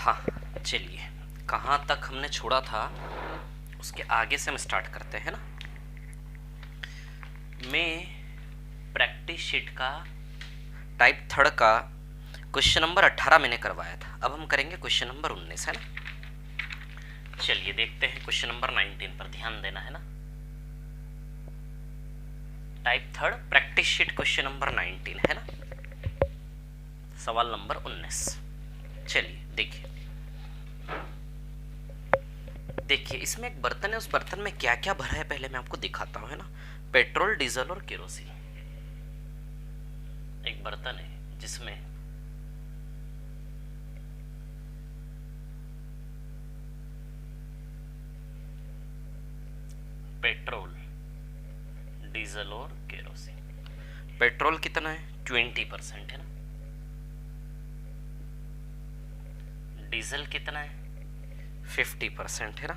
हाँ, चलिए कहाँ तक हमने छोड़ा था उसके आगे से हम स्टार्ट करते हैं ना। मैं प्रैक्टिस शीट का टाइप थर्ड का क्वेश्चन नंबर 18 मैंने करवाया था। अब हम करेंगे क्वेश्चन नंबर 19, है ना। चलिए देखते हैं क्वेश्चन नंबर 19 पर ध्यान देना है ना। Type third practice sheet question number 19 है ना, सवाल नंबर 19। चलिए देखिए इसमें एक बर्तन है, उस बर्तन में क्या क्या भरा है पहले मैं आपको दिखाता हूँ, है ना। पेट्रोल, डीजल और केरोसिन। एक बर्तन है जिसमें पेट्रोल, डीजल और केरोसिन। पेट्रोल कितना है? 20% है ना। डीजल कितना है? 50% है ना।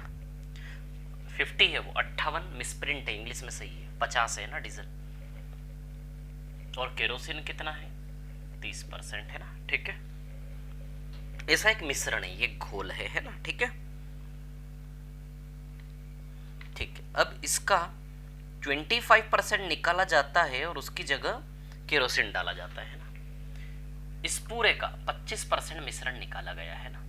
50 है वो, 58 मिसप्रिंट है, इंग्लिश में सही है, 50 है ना डीजल। और केरोसिन कितना है? 30% है ना। ठीक है, ऐसा एक मिश्रण है, ये घोल है ना। ठीक है, ठीक है। अब इसका 25% निकाला जाता है और उसकी जगह केरोसिन डाला जाता है ना। इस पूरे का 25% मिश्रण निकाला गया है ना।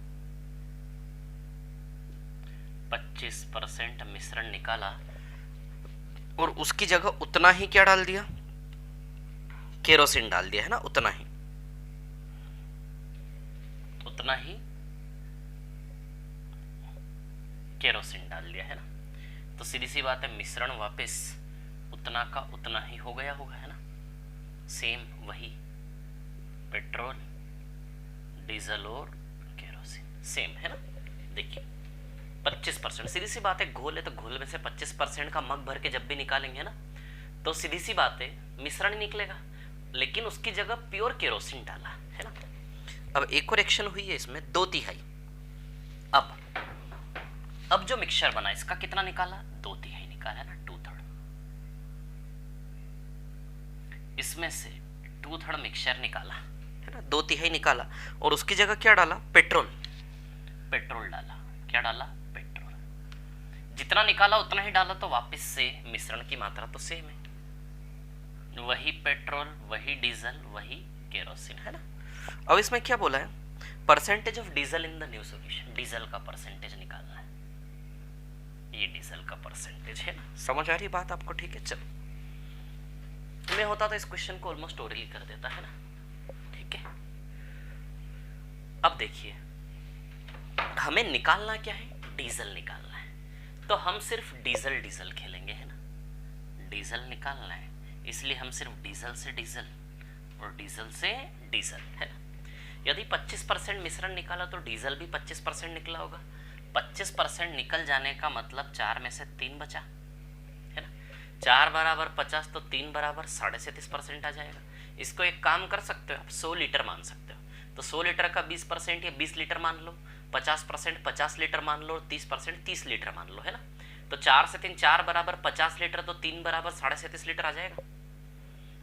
25% मिश्रण निकाला और उसकी जगह उतना ही क्या डाल दिया? केरोसिन डाल दिया है ना। उतना ही केरोसिन डाल दिया है ना। तो सीधी सी बात है, मिश्रण वापस उतना का उतना ही हो गया होगा, है ना। सेम वही पेट्रोल, डीजल और केरोसिन सेम है ना। देखिए 25%, सीधी सी बात है, घोल है तो घोल में से 25% का मग भर के जब भी निकालेंगे ना तो सीधी सी बात है मिश्रण निकलेगा, लेकिन उसकी जगह प्योर केरोसिन डाला है ना। अब एक और एक्शन हुई है इसमें, 2/3। अब जो मिक्सचर बना इसका कितना निकाला? 2/3 निकाला ना, 2/3। इसमें से 2/3 मिक्सचर निकाला है ना, 2/3 निकाला और उसकी जगह क्या डाला? पेट्रोल डाला। क्या डाला? पेट्रोल। जितना निकाला उतना ही डाला, तो वापस से मिश्रण की मात्रा तो सेम है, वही पेट्रोल, वही डीजल, वही केरोसिन है ना। अब इसमें क्या बोला है? Percentage of diesel in the new solution. Diesel का परसेंटेज निकालना है, ये डीजल का परसेंटेज है ना। समझ आ रही बात आपको? ठीक है, चलो। मैं होता तो इस क्वेश्चन को ऑलमोस्ट ओरली कर देता है ना। ठीक है, अब देखिए हमें निकालना क्या है? डीजल निकालना है, तो हम सिर्फ डीजल खेलेंगे, है ना। डीजल निकालना है, इसलिए हम सिर्फ डीजल से डीजल और डीजल से डीजल, है ना। यदि 25% मिश्रण निकाला तो डीजल भी 25% निकला होगा। 25% निकल जाने का मतलब 4 में से 3 बचा, है ना। 4 बराबर 50 तो 3 बराबर 37.5% आ जाएगा। इसको एक काम कर सकते हो आप, 100 लीटर मान सकते हो, तो 100 लीटर का 20% या 20 लीटर मान लो, 50% 50 लीटर मान लो और 30% 30 लीटर मान लो, है ना। तो 4 से 3 4 बराबर 50 लीटर, तो 3 बराबर 37.5 लीटर आ जाएगा।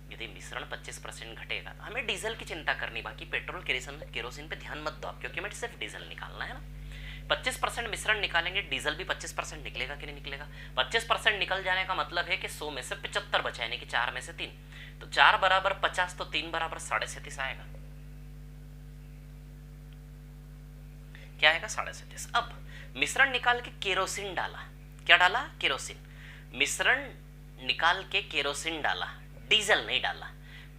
यदि मिश्रण 25% घटेगा तो हमें डीजल की चिंता करनी, बाकी पेट्रोल केरोसिन पे ध्यान मत दो आप, क्योंकि हमें सिर्फ डीजल निकालना है ना। 25% मिश्रण निकालेंगे, डीजल भी 25% निकलेगा कि नहीं निकलेगा? 25% निकल जाने का मतलब है कि 100 में से 75 बचा, यानी कि 4 में से 3, तो 4 बराबर 50 तो 3 बराबर 37.5 आएगा। क्या आएगा? 37.5। अब मिश्रण निकाल के केरोसिन डाला। क्या डाला? केरोसिन। मिश्रण निकाल के केरोसिन डाला, डीजल नहीं डाला,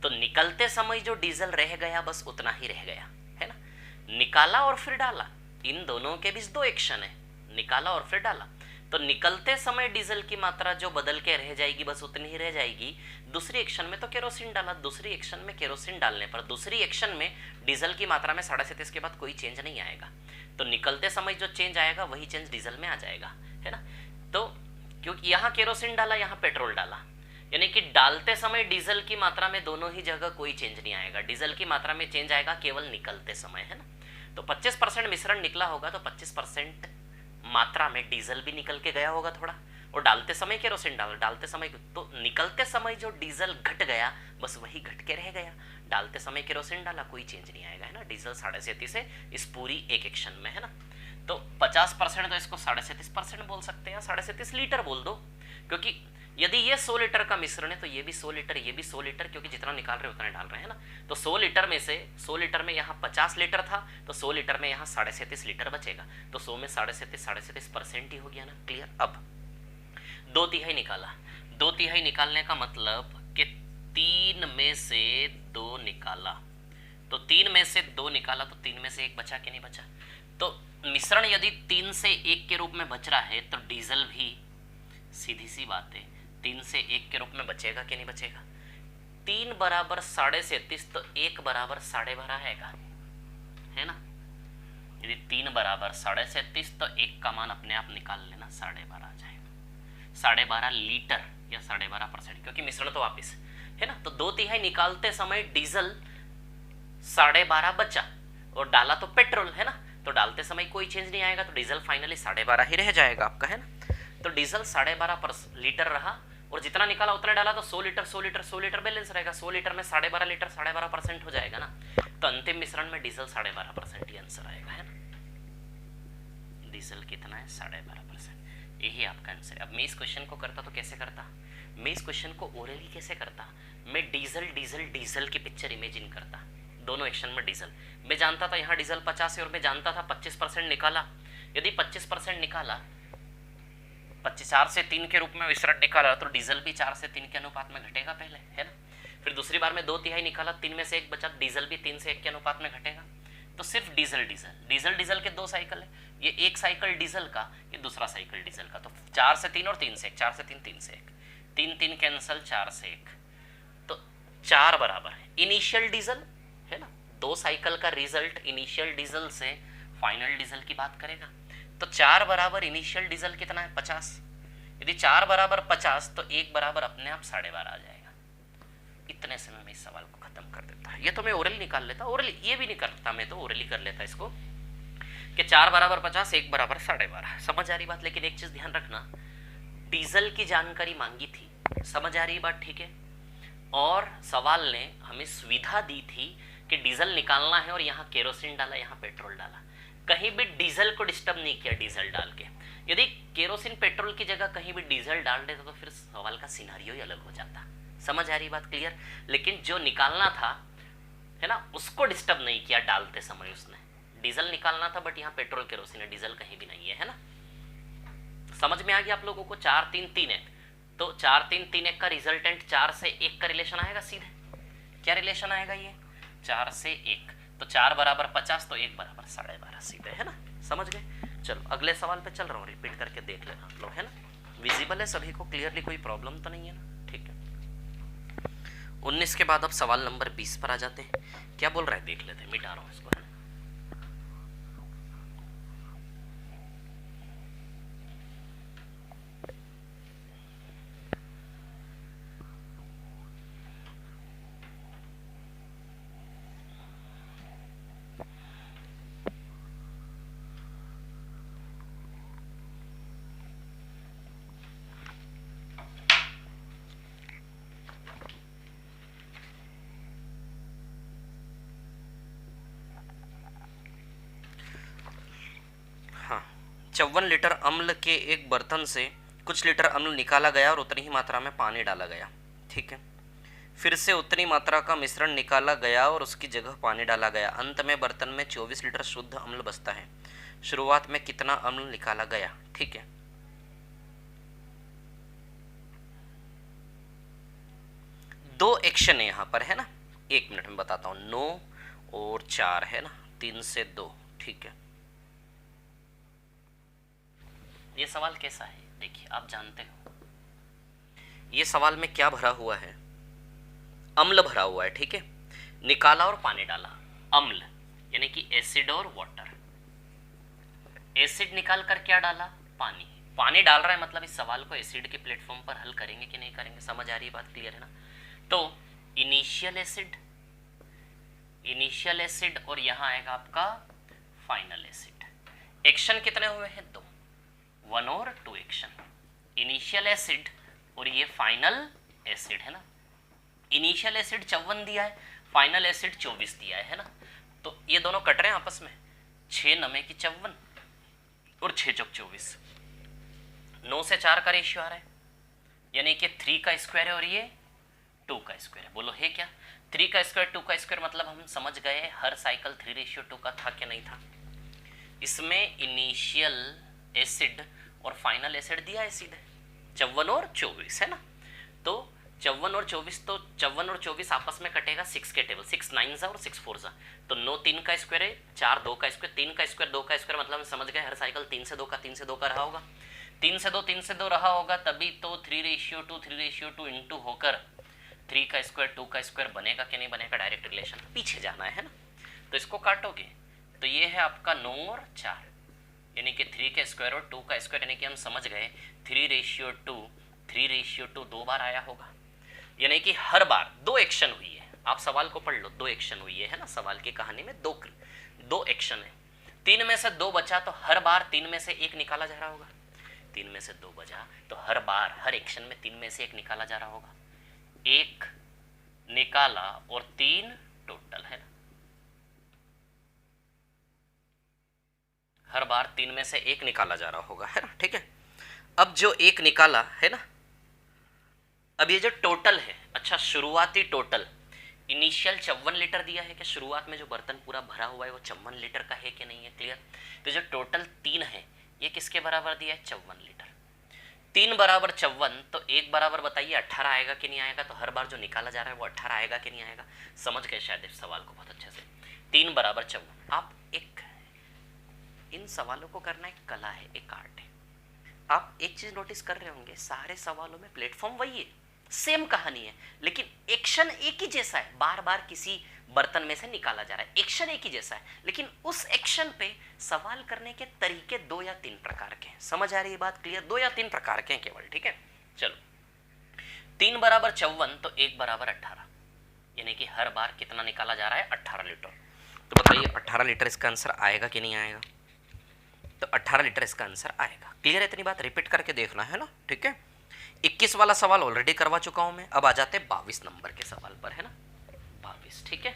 तो निकलते समय जो डीजल रह गया बस उतना ही रह गया, है ना। निकाला और फिर डाला, इन दोनों के बीच 2 एक्शन है, निकाला और फिर डाला। तो निकलते समय डीजल की मात्रा जो बदल के रह जाएगी बस उतनी ही रह जाएगी। दूसरी एक्शन में तो केरोसिन डाला, दूसरी एक्शन में केरोसिन डालने पर दूसरी एक्शन में डीजल की मात्रा में 37.5 के बाद कोई चेंज नहीं आएगा, तो निकलते समय जो चेंज आएगा वही चेंज डीजल में आ जाएगा, है ना। तो क्योंकि यहाँ केरोसिन डाला, यहाँ पेट्रोल डाला, यानी कि डालते समय डीजल की मात्रा में दोनों ही जगह कोई चेंज नहीं आएगा, डीजल की मात्रा में चेंज आएगा केवल निकलते समय, है ना। तो 25% मिश्रण निकला होगा तो 25% मात्रा में डीजल भी निकल के गया होगा थोड़ा, और डालते समय केरोसिन डालते समय, तो निकलते समय जो डीजल घट गया बस वही घट के रह गया। डालते समय केरोसिन डाला, कोई चेंज नहीं आएगा, है ना। डीजल 37.5 है इस पूरी एक एक्शन में, है ना। तो 50% तो इसको 37.5% बोल सकते हैं, 37.5 लीटर बोल दो, क्योंकि यदि ये 100 लीटर का मिश्रण है तो ये भी 100 लीटर, ये भी 100 लीटर, क्योंकि जितना निकाल रहे उतना डाल रहे हैं ना। तो 100 लीटर में से 100 लीटर में यहाँ 50 लीटर था, तो 100 लीटर में यहाँ 37.5 लीटर बचेगा, तो 100 में 37.5% ही हो गया ना। क्लियर। अब 2/3 निकाला, 2/3 निकालने का मतलब कि 3 में से 2 निकाला, तो 3 में से 2 निकाला तो 3 में से 1 बचा कि नहीं बचा। तो मिश्रण यदि 3 से 1 के रूप में बच रहा है तो डीजल भी सीधी सी बात है 3 से 1 के रूप में बचेगा कि नहीं बचेगा। 3 बराबर 37.5 तो 1 बराबर 12.5 है ना। यदि 3 बराबर 37.5 तो 1 का मान अपने आप निकाल लेना, 12.5 आ जाएगा। 12.5 लीटर या 12.5%, क्योंकि मिश्रण तो वापिस है ना। तो 2/3 निकालते समय डीजल 12.5 बचा और डाला तो पेट्रोल, है ना। तो डालते समय कोई चेंज नहीं आएगा, तो डीजल फाइनली 12.5 ही रह जाएगा आपका, है ना। तो डीजल 12.5 लीटर रहा और जितना निकाला उतना डाला, तो 100 लीटर 100 लीटर 100 लीटर बैलेंस रहेगा। 100 लीटर में 12.5 लीटर 12.5% हो जाएगा ना। तो अंतिम मिश्रण में डीजल 12.5% ही आंसर आएगा, है ना। डीजल कितना है, 12.5%, यही आपका आंसर है। अब मैं इस क्वेश्चन को करता तो कैसे करता, मैं इस क्वेश्चन को ओरली कैसे करता, मैं डीजल डीजल डीजल की पिक्चर इमेजिन करता, दोनों एक्शन में डीजल। मैं जानता था यहाँ डीजल 50 है और मैं जानता था 25% निकाला। यदि 25% निकाला, 4 से 3 के रूप में मिश्रण निकाला, तो डीजल भी 4 से 3 के अनुपात में घटेगा पहले, है ना। फिर दूसरी बार में 2/3 निकाला, 3 में से 1 बचा, डीजल भी 3 से 1 के अनुपात में घटेगा। तो सिर्फ डीजल डीजल डीजल डीजल के 2 साइकिल है, ये एक साइकिल डीजल का, ये दूसरा साइकिल डीजल का। तो 4 से 3 और 3 से 1, 4 से 3 3 से 1, 3 3 कैंसल, 4 से 1, तो 4 बराबर है इनिशियल डीजल, है ना। 2 साइकिल का रिजल्ट इनिशियल डीजल से फाइनल डीजल की बात करेगा। तो 4 बराबर इनिशियल डीजल कितना है, 50। यदि 4 बराबर 50 तो 1 बराबर अपने आप 12.5 आ जाएगा। इतने समय में इस सवाल को खत्म कर देता। ये तो मैं ओरली निकाल लेता, ओरली ये भी नहीं करता, मैं तो ओरली कर लेता इसको कि 4 बराबर 50, 1 बराबर 12.5। समझ आ रही बात। लेकिन एक चीज ध्यान रखना, डीजल की जानकारी मांगी थी, समझ आ रही बात, ठीक है। और सवाल ने हमें सुविधा दी थी कि डीजल निकालना है और यहाँ केरोसिन डाला, यहाँ पेट्रोल डाला, कहीं भी डीजल को डिस्टर्ब नहीं किया डीजल डाल के। यदि केरोसिन पेट्रोल की जगह कहीं भी डीजल डाल देता तो फिर सवाल का सिनारियो ही अलग हो जाता। समझ आ रही बात, क्लियर। लेकिन जो निकालना था, है ना, उसको डिस्टर्ब नहीं किया डालते समय उसने। डीजल निकालना था बट यहाँ पेट्रोल केरोसिन है, डीजल कहीं भी नहीं है ना। समझ में आ गया आप लोगों को। 4 3 3 1, तो 4 3 3 1 का रिजल्टेंट 4 से 1 का रिलेशन आएगा सीधे। क्या रिलेशन आएगा ये, 4 से 1, तो 4 बराबर 50 तो 1 बराबर 12.5 सीधे, है ना। समझ गए। चलो अगले सवाल पे चल रहा हूँ, रिपीट करके देख लेना आप लोग, है ना। विजिबल है सभी को क्लियरली, कोई प्रॉब्लम तो नहीं है ना, ठीक है। 19 के बाद अब सवाल नंबर 20 पर आ जाते हैं। क्या बोल रहा है देख लेते हैं, मिटा रहा हूँ इसको, है ना। हाँ, 54 लीटर अम्ल के एक बर्तन से कुछ लीटर अम्ल निकाला गया और उतनी ही मात्रा में पानी डाला गया, ठीक है। फिर से उतनी मात्रा का मिश्रण निकाला गया और उसकी जगह पानी डाला गया। अंत में बर्तन में 24 लीटर शुद्ध अम्ल बचता है। शुरुआत में कितना अम्ल निकाला गया, ठीक है। दो एक्शन है यहाँ पर, है ना। 1 मिनट में बताता हूँ। 9 और 4, है ना, 3 से 2, ठीक है। ये सवाल कैसा है देखिए, आप जानते हो ये सवाल में क्या भरा हुआ है, अम्ल भरा हुआ है, ठीक है। निकाला और पानी डाला, अम्ल यानी कि एसिड और वाटर। एसिड निकाल कर क्या डाला, पानी। पानी डाल रहा है मतलब इस सवाल को एसिड के प्लेटफॉर्म पर हल करेंगे कि नहीं करेंगे, समझ आ रही है बात, क्लियर है ना। तो इनिशियल एसिड और यहां आएगा आपका फाइनल एसिड। एक्शन कितने हुए हैं, 2, 1 और 2 एक्शन। इनिशियल एसिड और ये फाइनल एसिड है ना। इनिशियल एसिड 54 दिया है, फाइनल एसिड 24 दिया है ना। तो ये दोनों कट रहे हैं आपस में, 6 9 की 54 और 6 चौक 24, 9 से 4 का रेशियो आ रहा है, यानी कि 3 का स्क्वायर है और ये 2 का स्क्वायर है। बोलो है क्या? 3 का स्क्वायर 2 का स्क्वायर मतलब हम समझ गए हर साइकिल 3:2 का था क्या नहीं था। इसमें इनिशियल एसिड और फाइनल एसिड दिया है सीधे 54 और 24 है ना। तो 54 और 24, तो 54 और 24 आपस में कटेगा 6 के टेबल, 6 9 और 6 4 जा, तो 9 3 का स्क्वायर है, 4 2 का स्क्वायर, 3 का स्क्वायर 2 का स्क्वायर मतलब हम समझ गए हर साइकिल 3 से 2 का 3 से 2 का रहा होगा। 3 से 2 रहा होगा, तभी तो 3:2 इंटू होकर 3 का स्क्वायर 2 का स्क्वायर बनेगा कि नहीं बनेगा, डायरेक्ट रिलेशन पीछे जाना है ना। तो इसको काटोगे तो ये है आपका 9 और 4, यानी कि 3 का स्क्वायर और 2 का स्क्वायर, यानी कि हम समझ गए 3:2 2 बार आया होगा, यानी कि हर बार 2 एक्शन हुई है। आप सवाल को पढ़ लो, 2 एक्शन हुई है ना, सवाल की कहानी में 2 एक्शन है। 3 में से 2 बचा तो हर बार 3 में से 1 निकाला जा रहा होगा। 3 में से 2 बचा तो हर बार हर एक्शन में 3 में से 1 निकाला जा रहा होगा। 1 निकाला और 3 टोटल है ना, हर बार 3 में से 1 निकाला जा रहा होगा है ना। ठीक है, अब जो 1 निकाला है ना, अब ये जो टोटल है, अच्छा शुरुआती टोटल इनिशियल 54 लीटर दिया है, क्या शुरुआत में जो बर्तन पूरा भरा हुआ है वो 54 लीटर का है कि नहीं है, क्लियर। तो जो टोटल 3 है ये किसके बराबर दिया है, 54 लीटर। 3 बराबर 54, तो 1 बराबर बताइए 18 आएगा कि नहीं आएगा। तो हर बार जो निकाला जा रहा है वो 18 आएगा कि नहीं आएगा। समझ गए शायद इस सवाल को बहुत अच्छे से। 3 बराबर 54, आप एक इन सवालों को करना एक कला है, एक आर्ट है। आप एक चीज नोटिस कर रहे होंगे, सारे सवालों में प्लेटफॉर्म वही है, सेम कहानी है, लेकिन एक्शन एक ही जैसा है। बार बार किसी बर्तन में से निकाला जा रहा है, एक्शन एक ही जैसा है, लेकिन उस एक्शन पे सवाल करने के तरीके 2 या 3 प्रकार के हैं। समझ आ रही है बात, क्लियर? 2 या 3 प्रकार के हैं केवल, ठीक है। चलो 3 बराबर 54, तो 1 बराबर 18, यानी कि हर बार कितना निकाला जा रहा है, 18 लीटर। तो बताइए 18 लीटर इसका आंसर आएगा कि नहीं आएगा। तो 18 लीटर इसका आंसर आएगा। क्लियर है? इतनी बात रिपीट करके देखना है ना, ठीक है। 21 वाला सवाल ऑलरेडी करवा चुका हूं मैं, अब आ जाते हैं 22 नंबर के सवाल पर, है ना। 22, ठीक है।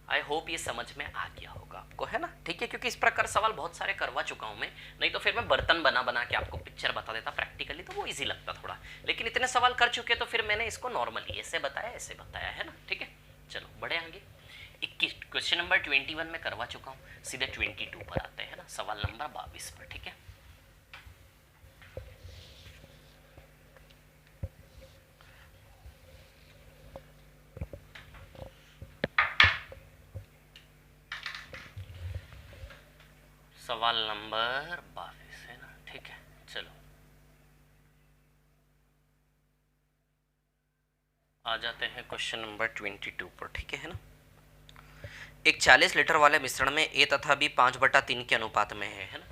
आई होप ये समझ में आ गया होगा आपको, है ना, ठीक है। क्योंकि इस प्रकार सवाल बहुत सारे करवा चुका हूं मैं, नहीं तो फिर मैं बर्तन बना बना के आपको पिक्चर बता देता प्रैक्टिकली, तो वो इजी लगता थोड़ा। लेकिन इतने सवाल कर चुके तो फिर मैंने इसको नॉर्मली ऐसे बताया है ना, ठीक है। चलो बढ़े आगे। 21 क्वेश्चन नंबर 21 में करवा चुका हूँ, सीधे 22 पर आते हैं ना, सवाल नंबर 22 पर, ठीक है। सवाल नंबर 22 है ना, ठीक है। चलो आ जाते हैं क्वेश्चन नंबर 22 पर, ठीक है ना। एक 40 लीटर वाले मिश्रण में ए तथा बी 5/3 के अनुपात में है ना।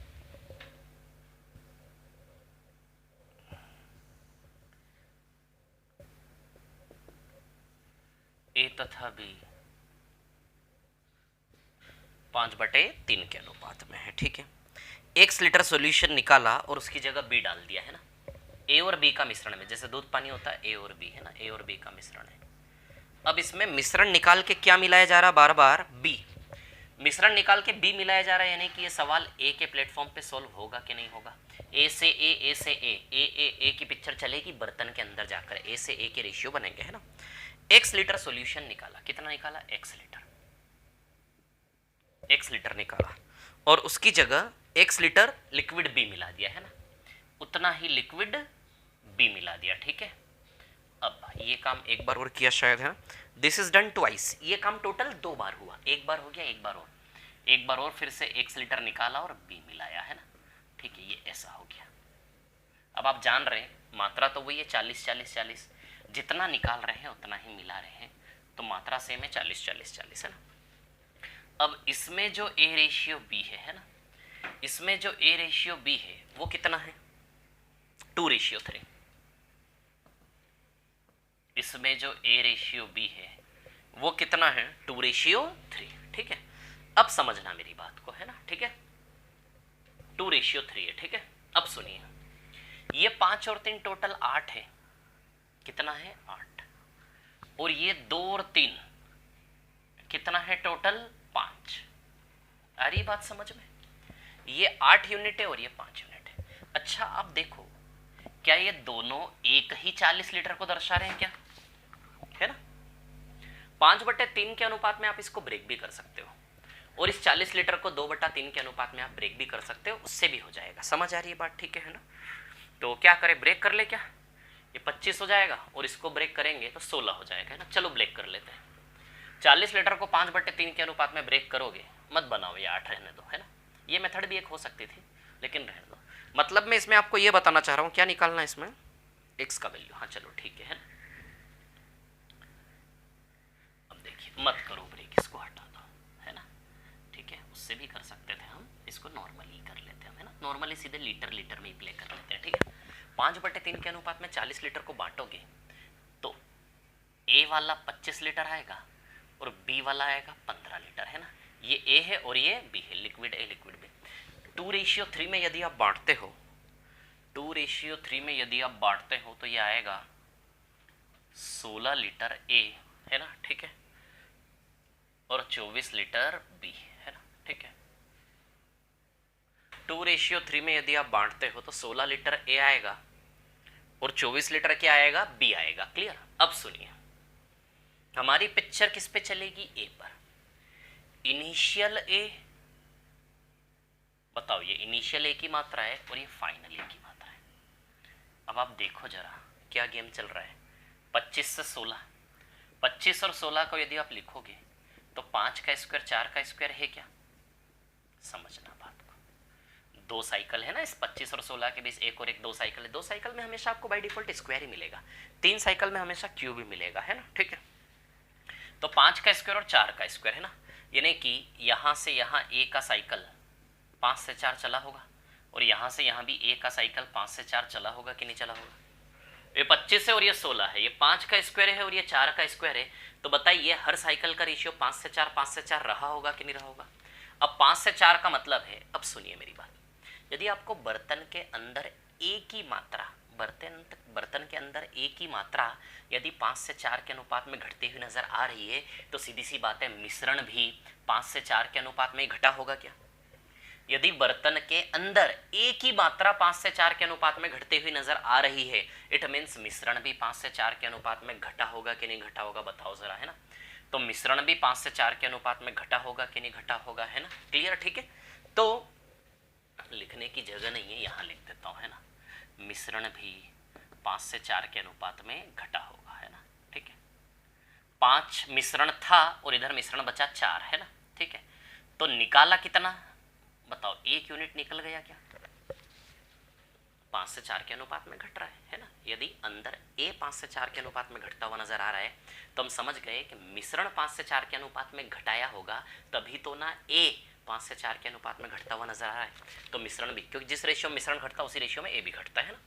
ए तथा बी 5/3 के अनुपात में है, ठीक है। 1 लीटर सॉल्यूशन निकाला और उसकी जगह बी डाल दिया है ना। ए और बी का मिश्रण में, जैसे दूध पानी होता है, ए और बी है ना, ए और बी का मिश्रण है। अब इसमें मिश्रण निकाल के क्या मिलाया जा रहा है, बार बार बी। मिश्रण निकाल के बी मिलाया जा रहा है, यानी कि ये सवाल ए के प्लेटफॉर्म पे सॉल्व होगा कि नहीं होगा। ए से ए की पिक्चर चलेगी बर्तन के अंदर जाकर, ए से ए के रेशियो बनेंगे, है ना। x लीटर सॉल्यूशन निकाला, कितना निकाला, x लीटर निकाला और उसकी जगह x लीटर लिक्विड बी मिला दिया, है ना। उतना ही लिक्विड बी मिला दिया, ठीक है। अब ये काम एक बार और किया शायद, है ना। दिस इज डन ट्वाइस, ये काम टोटल 2 बार हुआ, एक बार हो गया, एक बार और फिर से x लीटर निकाला और b मिलाया, है ना, ठीक है। ये ऐसा हो गया। अब आप जान रहे हैं मात्रा तो वही है 40-40-40, जितना निकाल रहे हैं उतना ही मिला रहे हैं, तो मात्रा सेम है 40-40-40, है ना। अब इसमें जो a रेशियो b है ना, इसमें जो a रेशियो b है वो कितना है, 2:3। इसमें जो a रेशियो b है वो कितना है, 2:3, ठीक है। अब समझना मेरी बात को, है ना, ठीक है। 2:3 है, ठीक है। अब सुनिए, ये 5 और 3 टोटल 8 है। कितना है? 8। और ये 2 और 3 कितना है? टोटल 5। आ रही बात समझ में? ये 8 यूनिट है और ये 5 यूनिट है। अच्छा आप देखो, क्या ये दोनों एक ही 40 लीटर को दर्शा रहे हैं क्या? है ना? 5/3 के अनुपात में आप इसको ब्रेक भी कर सकते हो, और इस 40 लीटर को 2/3 के अनुपात में आप ब्रेक भी कर सकते हो, उससे भी हो जाएगा। समझ आ रही है बात? ठीक है ना? तो क्या करें, ब्रेक कर ले क्या? ये 25 हो जाएगा और इसको ब्रेक करेंगे तो 16 हो जाएगा, है ना? चलो ब्रेक कर लेते हैं। 40 लीटर को 5/3 के अनुपात में ब्रेक करोगे, मत बनाओ, ये 8 रहने दो, है ना? ये मेथड भी एक हो सकती थी, लेकिन रहने दो। मतलब मैं इसमें आपको ये बताना चाह रहा हूँ, क्या निकालना है इसमें? x का वैल्यू। हाँ चलो ठीक है ना? अब देखिए, मत करो ब्रेक, इसको हटा दो, है ना? ठीक है, उससे भी कर सकते थे हम, इसको नॉर्मली कर लेते हैं, है ना? नॉर्मली सीधे लीटर लीटर में ही प्ले कर लेते हैं, ठीक है? 5/3 के अनुपात में 40 लीटर को बांटोगे तो ए वाला 25 लीटर आएगा और बी वाला आएगा 15 लीटर, है ना? ये ए है और ये बी है, लिक्विड ए लिक्विड बी। 2:3 में यदि आप बांटते हो, 2:3 में यदि आप बांटते हो तो ये आएगा 16 लीटर ए, है ना? ठीक है, और 24 लीटर बी, है ना? ठीक है, 2:3 में यदि आप बांटते हो तो 16 लीटर ए आएगा और 24 लीटर क्या आएगा? बी आएगा। क्लियर? अब सुनिए, हमारी पिक्चर किस पे चलेगी? ए पर। इनिशियल ए, बताओ, ये इनिशियल ए की मात्रा है और ये फाइनल ए की मात्रा है। अब आप देखो जरा क्या गेम चल रहा है। 25 से 16, 25 और 16 को यदि आप लिखोगे तो 5 का स्क्वायर 4 का स्क्वायर है क्या? समझना बात को। 2 साइकिल है ना इस 25 और 16 के बीच, एक और एक 2 साइकिल है। 2 साइकिल में हमेशा आपको बाय डिफॉल्ट स्क्वायर ही मिलेगा, 3 साइकिल में हमेशा क्यूब ही मिलेगा, है ना? ठीक है, तो 5 का स्क्वायर और 4 का स्क्वायर, है ना? यानी कि यहां से यहां ए का साइकिल 5 से 4 चला होगा और यहां से यहां भी ए का साइकिल 5 से 4 चला होगा कि नहीं चला होगा? ये 25 है और ये 16 है, ये 5 का स्क्वायर है और ये 4 का स्क्वायर है, तो बताइए हर साइकिल का रेशियो 5 से 4 5 से 4 रहा होगा कि नहीं रहा होगा? अब 5 से 4 का मतलब है, अब सुनिए मेरी बात, यदि आपको बर्तन के अंदर एक ही मात्रा, बर्तन के अंदर एक ही मात्रा यदि 5 से 4 के अनुपात में घटती हुई नजर आ रही है, तो सीधी सी बात है मिश्रण भी 5 से 4 के अनुपात में घटा होगा क्या? यदि बर्तन के अंदर एक ही मात्रा 5 से 4 के अनुपात में घटती हुई नजर आ रही है, इट मीन्स मिश्रण भी 5 से 4 के अनुपात में घटा होगा कि नहीं घटा होगा? बताओ जरा, है ना? तो मिश्रण भी 5 से 4 के अनुपात में घटा होगा कि नहीं घटा होगा, है ना? क्लियर? ठीक है, तो लिखने की जगह नहीं है, यहां लिख देता हूं, है ना? मिश्रण भी 5 से 4 के अनुपात में घटा होगा, है ना? ठीक है, 5 मिश्रण था और इधर मिश्रण बचा 4, है ना? ठीक है, तो निकाला कितना? बताओ, 1 यूनिट निकल गया क्या? 5 से 4 के अनुपात में घट रहा है ना? यदि अंदर ए 5 से 4 के अनुपात में घटता हुआ नजर आ रहा है तो हम समझ गए कि मिश्रण 5 से 4 के अनुपात में घटाया होगा, तभी तो ना ए 5 से 4 के अनुपात में घटता हुआ नजर आ रहा है, तो मिश्रण भी, क्योंकि जिस रेशियो में मिश्रण घटता है उसी रेशियो में ए भी घटता है ना?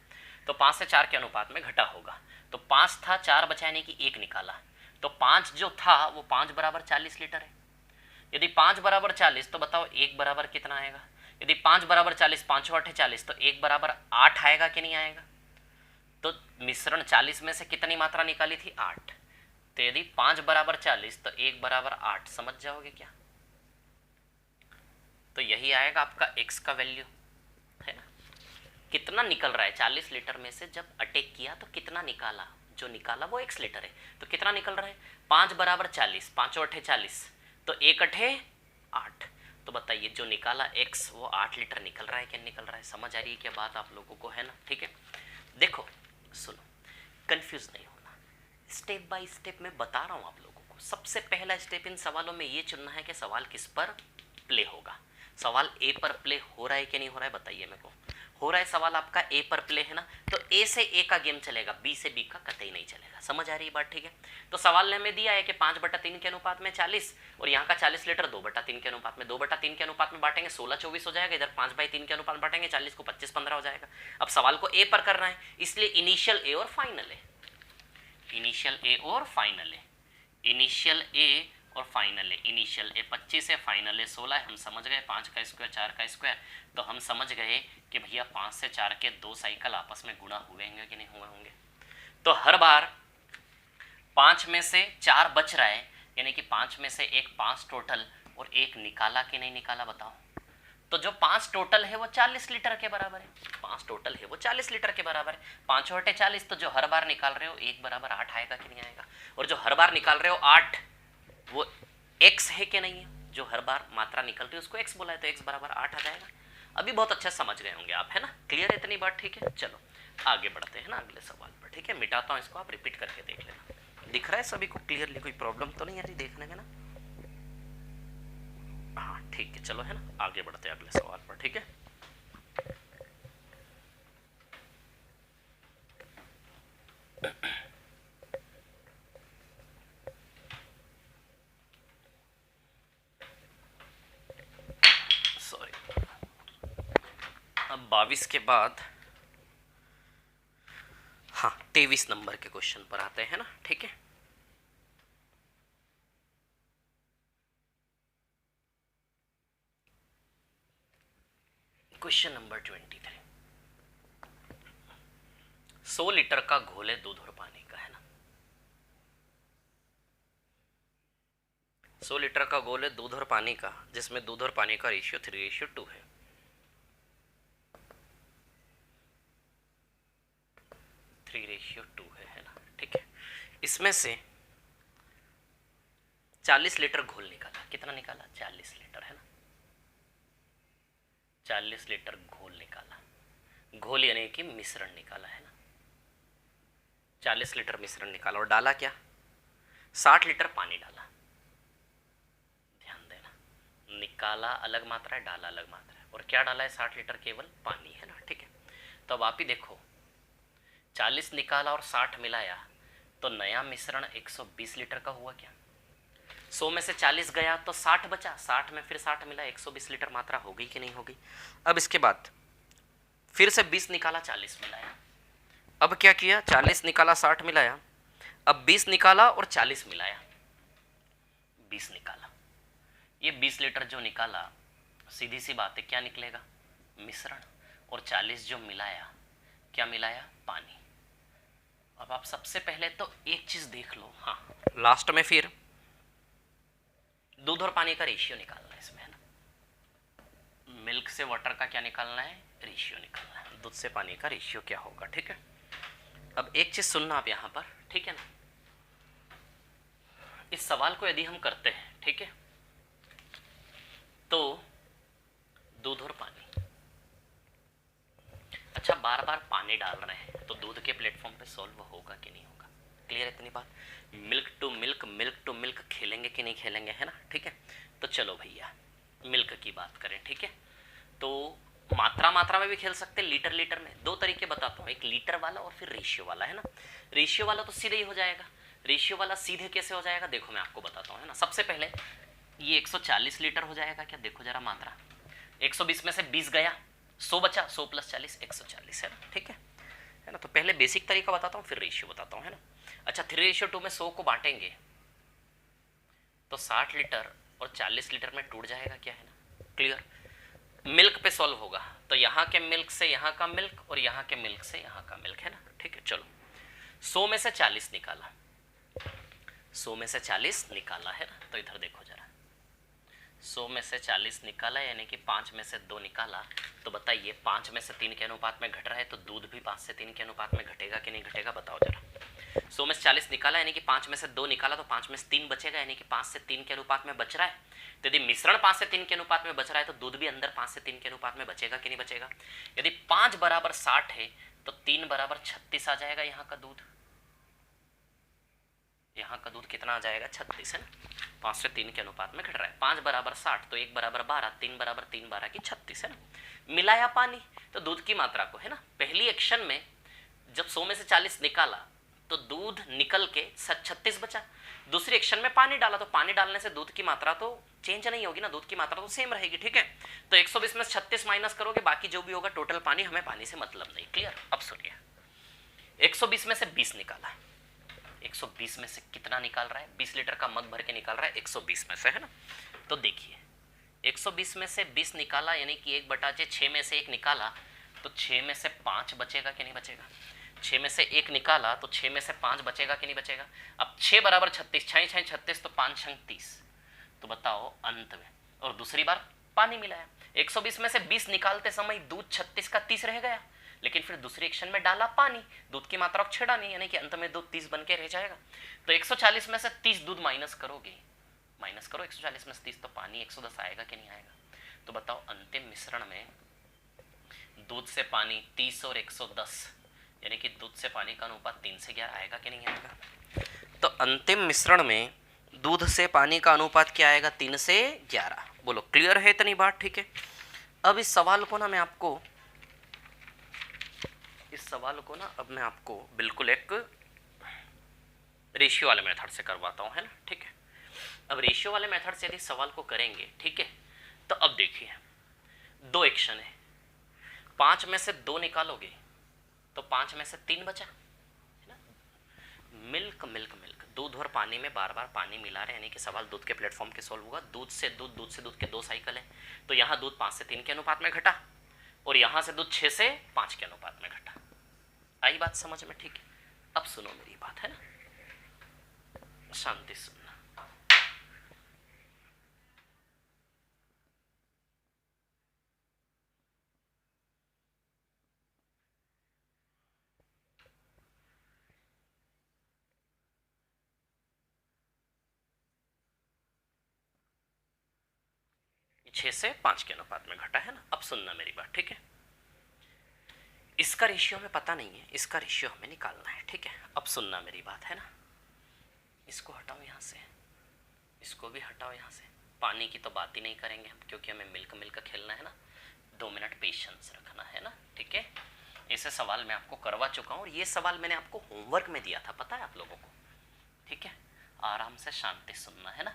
तो 5 से 4 के अनुपात में घटा होगा, तो 5 था, 4 बचा यानी कि 1 निकाला, तो 5 जो था वो 5 बराबर 40 लीटर है। यदि 5 बराबर 40 तो बताओ 1 बराबर कितना आएगा? यदि 5 बराबर 40, 5 8 40, तो 1 बराबर 8 आएगा कि नहीं आएगा? तो मिश्रण 40 में से कितनी मात्रा निकाली थी? 8। तो यदि 5 बराबर 40 तो 1 बराबर 8, समझ जाओगे क्या? तो यही आएगा आपका x का वैल्यू, है ना? कितना निकल रहा है 40 लीटर में से? जब अटैक किया तो कितना निकाला? जो निकाला वो x लीटर है, तो कितना निकल रहा है? 5 बराबर 40, 5 8 40, तो 1 8 8, तो बताइए जो निकाला x वो 8 लीटर निकल रहा है क्या निकल रहा है? समझ आ रही है क्या बात आप लोगों को, है ना? ठीक है, देखो सुनो, कंफ्यूज नहीं होना, स्टेप बाय स्टेप मैं बता रहा हूं आप लोगों को। सबसे पहला स्टेप इन सवालों में ये चुनना है कि सवाल किस पर प्ले होगा। सवाल ए पर प्ले हो रहा है कि नहीं हो रहा है? बताइए मेरे को। हो रहा है सवाल आपका ए पर प्ले, है ना? तो ए से ए का गेम चलेगा, बी से बी का कतई नहीं चलेगा। समझ आ रही है बात? ठीक है, तो सवाल ने हमें दिया है कि 5/3 के अनुपात में 40 और यहाँ का 40 लीटर 2/3 के अनुपात में, 2/3 के अनुपात में बांटेंगे 16 24 हो जाएगा, इधर 5/3 के अनुपात में बांटेंगे 40 को 25 15 हो जाएगा। अब सवाल को ए पर करना है, इसलिए इनिशियल ए और फाइनल ए, इनिशियल ए और फाइनल ए, इनिशियल ए और फाइनल है इनिशियल ए 25 है, फाइनल है 16 है। हम समझ गए 5 का स्क्वायर 4 का स्क्वायर, तो हम समझ गए कि भैया 5 से 4 के 2 साइकिल आपस में गुणा हुए होंगे कि नहीं हुए होंगे। तो हर बार 5 में से 4 बच रहा है, यानी कि 5 में से एक 5 टोटल और एक निकाला कि नहीं निकाला बताओ। तो जो 5 टोटल है वो 40 लीटर के बराबर है, 5 टोटल है वो 40 लीटर के बराबर है। 5 बटे 40, तो जो हर बार निकाल रहे हो 1 बराबर 8 आएगा कि नहीं आएगा। और जो हर बार निकाल रहे हो 8 वो x है कि नहीं है, जो हर बार मात्रा निकल रही है उसको x बोला है, तो x बराबर 8 आ जाएगा। अभी बहुत अच्छा समझ गए होंगे आप, है ना, क्लियर है इतनी बात, ठीक है। चलो आगे बढ़ते हैं ना अगले सवाल पर, ठीक है। मिटाता हूँ इसको, आप रिपीट करके देख लेना। दिख रहा है सभी को क्लियरली, कोई प्रॉब्लम तो नहीं आ रही देखने में ना? हाँ ठीक है, चलो है ना, आगे बढ़ते हैं अगले सवाल पर, ठीक है। सॉरी, अब 22 के बाद हाँ 23 नंबर के क्वेश्चन पर आते हैं ना, ठीक है। क्वेश्चन नंबर 23, 100 लीटर का घोल है दूध और पानी का, है ना। 100 लीटर का घोल है दूध और पानी का, जिसमें दूध और पानी का रेशियो 3:2 है। 3:2 है ना, ठीक है। इसमें से 40 लीटर घोल निकाला, कितना निकाला? 40 लीटर, है ना। 40 लीटर घोल निकाला, घोल यानी कि मिश्रण निकाला, है ना। 40 लीटर मिश्रण निकाला और डाला क्या? 60 लीटर पानी डाला। ध्यान देना, निकाला अलग मात्रा है, डाला अलग मात्रा है, और क्या डाला है? 60 लीटर केवल पानी, है ना, ठीक है। तो अब आप ही देखो, 40 निकाला और 60 मिलाया तो नया मिश्रण 120 लीटर का हुआ क्या? 100 में से 40 गया तो 60 बचा, 60 में फिर 60 मिला, 120 लीटर मात्रा हो गई कि नहीं हो गई। अब इसके बाद फिर से 20 निकाला 40 मिलाया, अब क्या किया? 40 निकाला 60 मिलाया, अब 20 निकाला और 40 मिलाया, 20 निकाला। ये 20 लीटर जो निकाला, सीधी सी बात है क्या निकलेगा? मिश्रण। और 40 जो मिलाया, क्या मिलाया? पानी। अब आप सबसे पहले तो एक चीज देख लो, हाँ लास्ट में फिर दूध और पानी का रेशियो निकालना है इसमें, है ना। मिल्क से वाटर का क्या निकालना है? रेशियो निकालना है। दूध से पानी का रेशियो क्या होगा, ठीक है। अब एक चीज सुनना आप यहां पर, ठीक है ना। इस सवाल को यदि हम करते हैं, ठीक है, तो दूध और पानी, अच्छा बार बार पानी डाल रहे हैं तो दूध के प्लेटफॉर्म पे सॉल्व होगा कि नहीं होगा? क्लियर है इतनी बात? मिल्क टू मिल्क खेलेंगे कि नहीं खेलेंगे, है ना, ठीक है। तो चलो भैया मिल्क की बात करें, ठीक है। तो मात्रा में भी खेल सकते हैं, लीटर में। दो तरीके बताता हूँ, एक लीटर वाला और फिर रेशियो वाला, है ना। रेशियो वाला तो सीधे ही हो जाएगा। रेशियो वाला सीधे कैसे हो जाएगा देखो मैं आपको बताता हूँ, है ना। सबसे पहले ये 140 लीटर हो जाएगा क्या? देखो जरा मात्रा, 120 में से 20 गया, 100 बचा, 100 + 40 140, है ना, ठीक है ना। तो पहले बेसिक तरीका बताता हूँ फिर रेशियो बताता हूँ, है ना। अच्छा 3:2 में 100 को बांटेंगे तो 60 लीटर और 40 लीटर में टूट जाएगा क्या, है ना, क्लियर। मिल्क पे सॉल्व होगा तो यहाँ के मिल्क से यहाँ का मिल्क और यहाँ के मिल्क से यहाँ का मिल्क, है ना, ठीक है। चलो 100 में से 40 निकाला, 100 में से 40 निकाला, है ना। तो इधर देखो जरा, 100 में से 40 निकाला यानी कि 5 में से 2 निकाला, तो बताइए 5 में से 3 के अनुपात में घट रहा है तो दूध भी 5 से 3 के अनुपात में घटेगा कि नहीं घटेगा, बताओ जरा। 100 में से 40 निकाला यानी कि 5 में से 2 निकाला तो 5 में से 3 बचेगा, यानी कि 5 से 3 के अनुपात में बच रहा है। तो यदि मिश्रण 5 से 3 के अनुपात में बच रहा है तो दूध भी अंदर 5 से 3 के अनुपात में बचेगा कि नहीं बचेगा। यदि 5 बराबर 60 है तो 3 बराबर 36 आ जाएगा यहाँ का दूध। यहाँ का दूध कितना आ जाएगा? 36, है ना। 5 से 3 के अनुपात में घट रहा है। 5 बराबर 60 तो 1 बराबर 12, 3 बराबर 3 12 की 36, है ना। मिलाया पानी तो दूध की मात्रा को, है ना, पहली एक्शन में जब 100 में से 40 निकाला तो दूध निकल के 36 बचा। दूसरी एक्शन में पानी डाला तो पानी डालने से दूध की मात्रा तो चेंज नहीं होगी ना, दूध की मात्रा तो सेम रहेगी, ठीक है। तो 120 में 36 माइनस करोगे, बाकी जो भी होगा टोटल पानी, हमें पानी से मतलब नहीं, क्लियर। अब सुनिए 120 में से 20 निकाला, 120 में से कितना निकाल रहा है? 20 लीटर का मग भर के निकाल रहा है 120 में से, है ना। तो देखिए 120 में से 20 निकाला, यानी कि 1/6 में से 1 निकाला, तो 6 में से 5 बचेगा कि नहीं बचेगा? 6 में से 1 निकाला तो 6 में से 5 बचेगा कि नहीं बचेगा? अब 6 बराबर 36, 6 6 36, तो 5 6 30। तो बताओ अंत में, और दूसरी बार पानी मिलाया, 120 में से 20 निकालते समय दूध 36 का 30 रह गया, लेकिन फिर दूसरे एक्शन में डाला पानी, दूध की मात्रा को छेड़ा नहीं, यानी कि अंत में दूध 30 बन के रह जाएगा। तो 140 में से 30 दूध माइनस करोगे, माइनस करो 140 में से 30, तो पानी 110 आएगा कि नहीं आएगा? तो बताओ अंतिम मिश्रण में दूध से पानी 30 और 110, यानी कि दूध से पानी का अनुपात 3 से 11 आएगा कि नहीं आएगा? तो अंतिम मिश्रण में दूध से पानी का अनुपात क्या आएगा? 3 से 11। बोलो क्लियर है इतनी बात? ठीक है। अब इस सवाल को ना मैं आपको बिल्कुल एक रेशियो वाले मेथड से करवाता हूँ, है ना। ठीक है। अब रेशियो वाले मेथड से यदि सवाल को करेंगे, ठीक है, तो अब देखिए 2 एक्शन है, 5 में से 2 निकालोगे तो 5 में से 3 बचा, है ना। मिल्क मिल्क मिल्क, दूध और पानी में बार बार पानी मिला रहे, यानी कि सवाल दूध के प्लेटफॉर्म के सॉल्व होगा। दूध से दूध, दूध से दूध के 2 साइकिल है, तो यहाँ दूध 5 से 3 के अनुपात में घटा, और यहाँ से दूध 6 से 5 के अनुपात में घटा। आई बात समझ में? ठीक है। अब सुनो मेरी बात, है ना, शांति सुनना। 6 से 5 के अनुपात में घटा, है ना। अब सुनना मेरी बात, ठीक है। इसका रेशियो हमें पता नहीं है, इसका रेशियो हमें निकालना है, ठीक है। अब सुनना मेरी बात, है ना। इसको हटाओ यहाँ से, इसको भी हटाओ यहाँ से। पानी की तो बात ही नहीं करेंगे हम, क्योंकि हमें मिल्क मिल्क खेलना है ना। 2 मिनट पेशेंस रखना है ना, ठीक है। ऐसे सवाल मैं आपको करवा चुका हूँ, और ये सवाल मैंने आपको होमवर्क में दिया था, पता है आप लोगों को, ठीक है। आराम से शांति सुनना, है ना।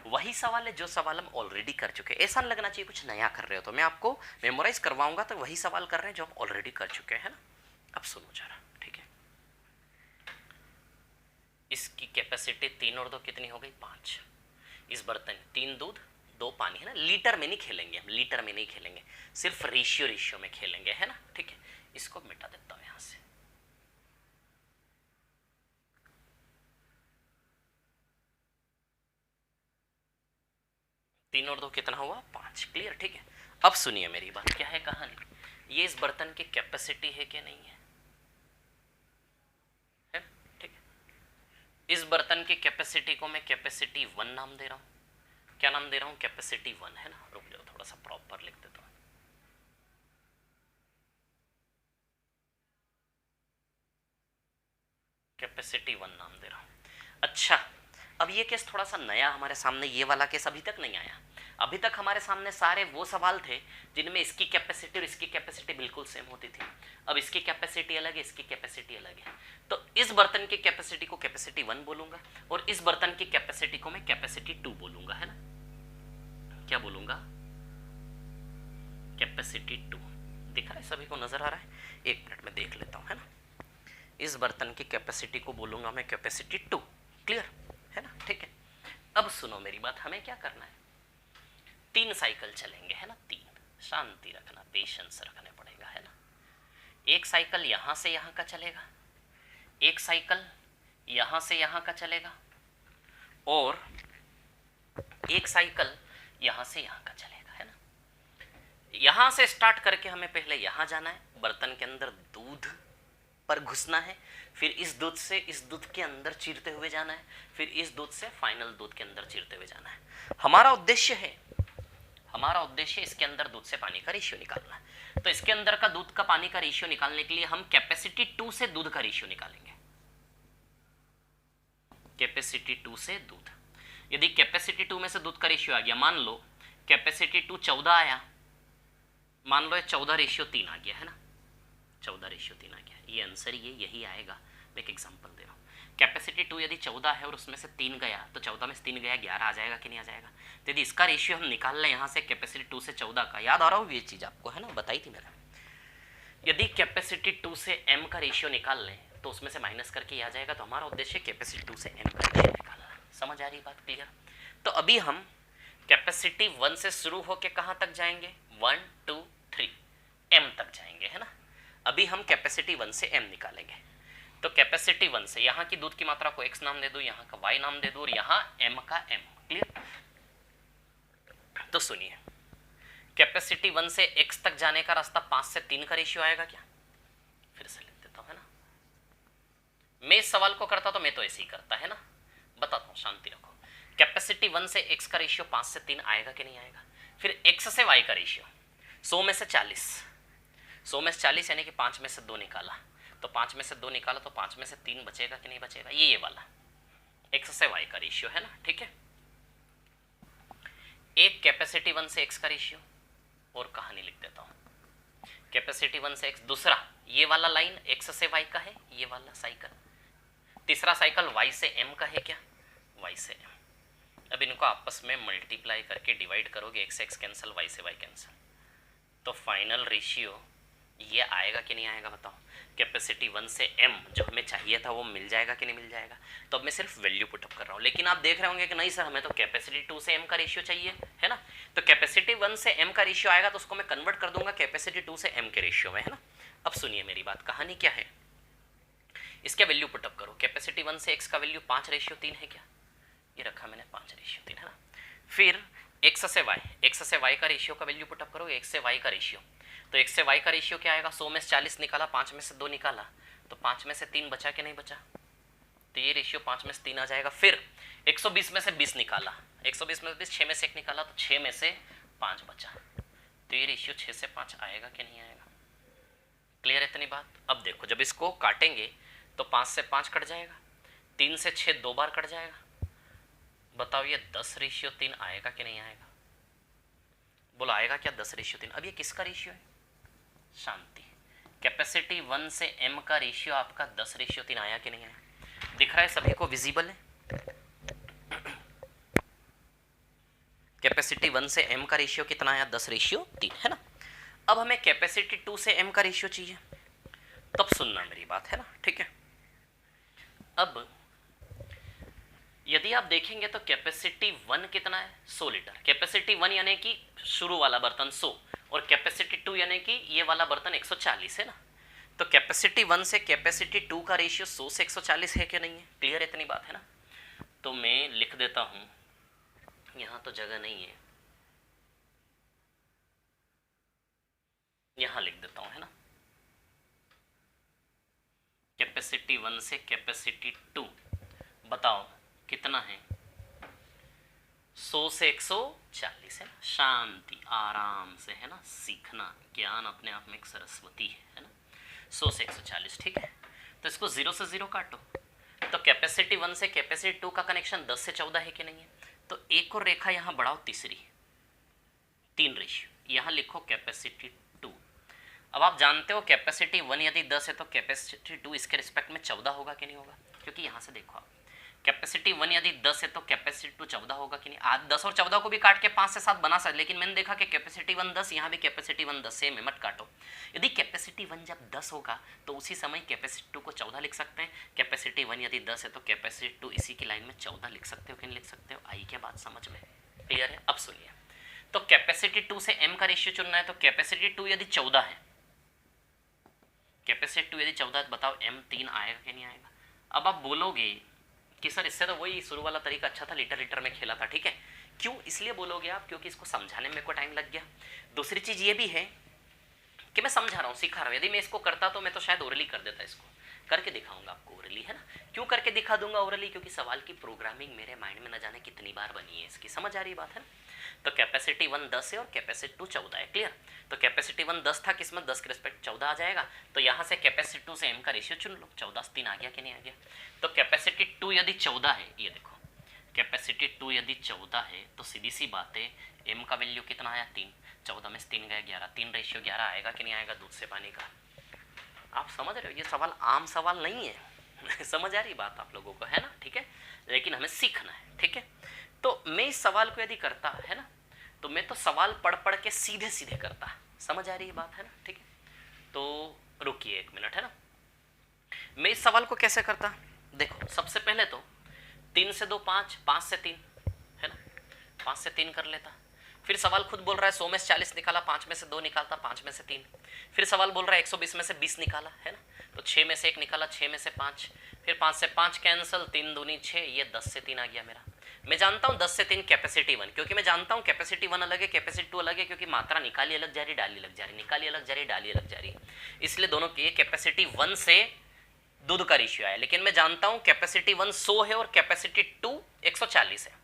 वही सवाल है जो सवाल हम ऑलरेडी कर चुके हैं। ऐसा नहीं लगना चाहिए कुछ नया कर रहे हो, तो मैं आपको मेमोराइज करवाऊंगा तो वही सवाल कर रहे हैं जो हम ऑलरेडी कर चुके हैं ना। अब सुनो जरा, ठीक है। इसकी कैपेसिटी 3 और 2 कितनी हो गई? 5। इस बर्तन 3 दूध 2 पानी, है ना। लीटर में नहीं खेलेंगे हम, लीटर में नहीं खेलेंगे, सिर्फ रेशियो में खेलेंगे, है ना। ठीक है, इसको मिटा देता हूं यहां से। तीन और 2 कितना हुआ? 5। क्लियर? ठीक है। अब सुनिए मेरी बात, क्या है कहानी। ये इस बर्तन की कैपेसिटी है कि नहीं है? ठीक है। इस बर्तन की कैपेसिटी को मैं कैपेसिटी 1 नाम दे रहा हूं। क्या नाम दे रहा हूं? कैपेसिटी 1, है ना। रुक जाओ, थोड़ा सा प्रॉपर लिख देता हूं। कैपेसिटी 1 नाम दे रहा हूं। अच्छा, अब ये केस थोड़ा सा नया हमारे सामने, ये वाला केस अभी तक नहीं आया। अभी तक हमारे सामने सारे वो सवाल थे जिनमें इसकी कैपेसिटी और इसकी कैपेसिटी बिल्कुल सेम होती थी। अब इसकी कैपेसिटी अलग है, इसकी कैपेसिटी अलग है। तो इस बर्तन की कैपेसिटी को कैपेसिटी 1 बोलूंगा, और इस बर्तन की कैपेसिटी को मैं कैपेसिटी 2 बोलूंगा, है ना। क्या बोलूंगा? कैपेसिटी 2। दिख रहा है सभी को? नजर आ रहा है? 1 मिनट में देख लेता हूं, है ना। इस बर्तन की कैपेसिटी को बोलूंगा मैं कैपेसिटी 2। क्लियर है ना? ठीक है। अब सुनो मेरी बात, हमें क्या करना है? 3 साइकिल चलेंगे, है ना। 3, शांति रखना, पेशेंस रखने पड़ेगा, है ना। एक साइकिल यहां से यहां का चलेगा, एक साइकिल यहां से यहां का चलेगा, और एक साइकिल यहां से यहां का चलेगा, है ना। यहां से स्टार्ट करके हमें पहले यहां जाना है, बर्तन के अंदर दूध पर घुसना है, फिर इस दूध से इस दूध के अंदर चीरते हुए जाना है, फिर इस दूध से फाइनल दूध के अंदर चीरते हुए जाना है। हमारा उद्देश्य इसके अंदर दूध से पानी का रेशियो निकालना है। तो इसके अंदर का दूध का पानी का रेशियो निकालने के लिए हम कैपेसिटी 2 से दूध का रेशियो निकालेंगे। कैपेसिटी 2 से दूध, यदि कैपेसिटी 2 में से दूध का रेशियो आ गया, मान लो कैपेसिटी 2 14 आया, मान लो 14:3 आ गया, है ना। 14:3 आ गया, ये आंसर यही आएगा। मैं एक एग्जांपल दे रहा हूँ। कैपेसिटी 2 यदि 14 है और उसमें से 3 गया, तो 14 में से 3 गया 11 आ जाएगा कि नहीं आ जाएगा? तो यदि इसका रेशियो हम निकाल लें यहाँ से कैपेसिटी 2 से 14 का, याद आ रहा हो ये चीज़ आपको, है ना, बताई थी मैंने। यदि कैपेसिटी 2 से m का रेशियो निकाल लें तो उसमें से माइनस करके आ जाएगा। तो हमारा उद्देश्य कैपेसिटी 2 से m का रेशियो निकालना। समझ आ रही बात? क्लियर? तो अभी हम कैपेसिटी 1 से शुरू होके कहाँ तक जाएंगे? 1 2 3 m तक जाएंगे, है ना। अभी हम कैपेसिटी 1 से m निकालेंगे। तो कैपेसिटी 1 से यहाँ की दूध की मात्रा को x नाम दे दो, यहाँ का y नाम दे दो और यहाँ m का m। क्लियर? तो सुनिए, कैपेसिटी 1 से x तक जाने का रास्ता 5 से 3 का रेशियो आएगा क्या? फिर से लिख देता हूं, है ना। मैं इस सवाल को करता तो मैं तो ऐसे ही करता, है ना। बताता हूं, शांति रखो। कैपेसिटी 1 से x का रेशियो 5 से 3 आएगा कि नहीं आएगा? फिर x से y का रेशियो 100 में से 40, 100 में से 40 यानी कि 5 में से 2 निकाला, तो 5 में से 2 निकाला तो 5 में से 3 बचेगा कि नहीं बचेगा? ये वाला x से y का रेशियो, है ना। ठीक है, एक कैपेसिटी 1 से x का रेशियो और कहानी लिख देता हूं। कैपेसिटी 1 से x, दूसरा ये वाला लाइन x से y का है, ये वाला साइकिल, तीसरा साइकिल y से m का है क्या? y से m। अब इनको आपस में मल्टीप्लाई करके डिवाइड करोगे, x से x कैंसिल, y से y कैंसिल, तो फाइनल रेशियो ये आएगा कि नहीं आएगा? बताओ। कैपेसिटी 1 से m जो हमें चाहिए था वो मिल जाएगा कि नहीं मिल जाएगा? तो अब मैं सिर्फ वैल्यू पुटअप कर रहा हूँ, लेकिन आप देख रहे होंगे कि नहीं सर हमें तो कैपेसिटी 2 से m का रेशियो चाहिए, है ना। तो कैपेसिटी 1 से m का रेशियो आएगा तो उसको मैं कन्वर्ट कर दूंगा कैपेसिटी 2 से m के रेशियो में, है ना। अब सुनिए मेरी बात, कहानी क्या है, इसके वैल्यू पुटअप करो। कैपेसिटी 1 से x का वैल्यू 5 रेशियो 3 है क्या? ये रखा मैंने 5 रेशियो 3, है ना। फिर x से y का रेशियो का वैल्यू पुटअप करोगे, x से y का रेशियो, तो x से y का रेशियो क्या आएगा? 100 में से 40 निकाला, 5 में से 2 निकाला, तो 5 में से 3 बचा कि नहीं बचा? तो ये रेशियो 5 में से 3 आ जाएगा। फिर 120 में से 20 निकाला, 120 में से 20, 6 में से 1 निकाला, तो 6 में से 5 बचा, तो ये रेशियो 6 से 5 आएगा कि नहीं आएगा? क्लियर है इतनी बात? अब देखो, जब इसको काटेंगे तो 5 से 5 कट जाएगा, 3 से 6 2 बार कट जाएगा। बताओ ये 10 रेशियो 3 आएगा कि नहीं आएगा? बोलो आएगा क्या 10 रेशियो 3? अब ये किसका रेशियो है? शांति। कैपेसिटी 1 से m का रेशियो आपका 10 रेशियो 3 आया कि नहीं आया? दिख रहा है सभी को? विजिबल है? कैपेसिटी 1 से m का रेशियो कितना आया? 10 रेशियो 3, है ना। अब हमें कैपेसिटी 2 से m का रेशियो चाहिए, तब सुनना मेरी बात, है ना। ठीक है, अब यदि आप देखेंगे तो कैपेसिटी 1 कितना है? 100 लीटर। कैपेसिटी 1 यानी कि शुरू वाला बर्तन 100, और कैपेसिटी 2 यानी कि ये वाला बर्तन 140, है ना। तो कैपेसिटी 1 से कैपेसिटी 2 का रेशियो 100 से 140 है कि नहीं है? क्लियर इतनी बात, है ना। तो मैं लिख देता हूं, यहां तो जगह नहीं है, यहां लिख देता हूं, है ना। कैपेसिटी 1 से कैपेसिटी 2 बताओ कितना है? 100 से 140, है ना। शांति, आराम से, है ना। सीखना, ज्ञान अपने आप में एक सरस्वती है ना। 100 से 140, ठीक है। तो इसको 0 से 0 काटो, तो कैपेसिटी 1 से कैपेसिटी 2 का कनेक्शन 10 से 14 है कि नहीं है? तो एक और रेखा यहाँ बढ़ाओ, तीसरी 3 रेशियो, यहाँ लिखो कैपेसिटी 2। अब आप जानते हो कैपेसिटी 1 यदि 10 है तो कैपेसिटी 2 इसके रिस्पेक्ट में 14 होगा कि नहीं होगा? क्योंकि यहाँ से देखो आप, कैपेसिटी 1 यदि 10 है तो कैपेसिटी 2 14 होगा कि नहीं? आज 10 और 14 को भी काट के 5 से 7 बना सकते, लेकिन मैंने देखा कि कैपेसिटी 1 10, यहाँ भी कैपेसिटी 1 10 सेम है, मत काटो। यदि कैपेसिटी 1 जब 10 होगा तो उसी समय कैपेसिटी 2 को 14 लिख सकते हैं। कैपेसिटी 1 यदि 10 है तो कैपेसिटी 2 इसी की लाइन में 14 लिख सकते हो कि नहीं लिख सकते हो? आई क्या बात समझ में? क्लियर है? अब सुनिए, तो कैपेसिटी 2 से m का रेशियो चुनना है, तो कैपेसिटी 2 यदि 14 है, कैपेसिटी 2 यदि 14 है, बताओ m 3 आएगा कि नहीं आएगा? अब आप बोलोगे कि सर इससे तो वही शुरू वाला तरीका अच्छा था, लीटर लीटर में खेला था, ठीक है। क्यों इसलिए बोलोगे आप? क्योंकि इसको समझाने में को टाइम लग गया। दूसरी चीज ये भी है कि मैं समझा रहा हूँ, सिखा रहा हूँ। यदि मैं इसको करता तो मैं तो शायद ओरली कर देता, इसको करके दिखाऊंगा आपको ओरली, है ना। क्यों करके दिखा दूंगा ओरली? क्योंकि सवाल की प्रोग्रामिंग मेरे माइंड में न जाने कितनी बार बनी है इसकी, समझ आ रही बात है ना। तो कैपेसिटी 1 10 है और कैपेसिटी 2 14 है, क्लियर। तो कैपेसिटी 1 10 था, किस्मत 10 के रिस्पेक्ट 14 आ जाएगा, तो यहाँ से कैपेसिटी 2 से m का रेशियो चुन लो, 14 से 3 आ गया कि नहीं आ गया? तो कैपेसिटी 2 यदि 14 है, ये देखो कैपेसिटी 2 यदि 14 है तो सीधी सी बात है m का वैल्यू कितना आया? 3, 14 में से 3 गया 11, 3 रेशियो 11 आएगा कि नहीं आएगा? दूध से पानी का। आप समझ रहे हो, ये सवाल आम सवाल नहीं है समझ आ रही बात आप लोगों को, है ना, ठीक है। लेकिन हमें सीखना है, ठीक है। तो मैं इस सवाल को यदि करता, है ना, तो मैं तो सवाल पढ़ पढ़ के सीधे सीधे करता, समझ आ रही है बात, है ना, ठीक है। तो रुकिए 1 मिनट, है ना। मैं इस सवाल को कैसे करता, देखो सबसे पहले तो 3 से 2 5, 5 से 3 है ना, 5 से 3 कर लेता। फिर सवाल खुद बोल रहा है 100 में से 40 निकाला, 5 में से 2 निकालता, 5 में से 3। फिर सवाल बोल रहा है 120 में से 20 निकाला, है ना, तो 6 में से 1 निकाला, 6 में से 5, फिर 5 से 5 कैंसिल, 3 दूनी 6, ये 10 से 3 आ गया मेरा। मैं जानता हूँ 10 से 3 कैपेसिटी 1, क्योंकि मैं जानता हूँ कैपेसिटी 1 अलग है, कैपेसिटी 2 अलग है, क्योंकि मात्रा निकाली अलग जा रही, डाली अलग जा रही, निकाली अलग जा रही, डाली अलग जा रही, इसलिए दोनों की कैपेसिटी 1 से दूध का रेशियो है। लेकिन मैं जानता हूँ कैपेसिटी 1 100 है और कैपेसिटी 2 140 है,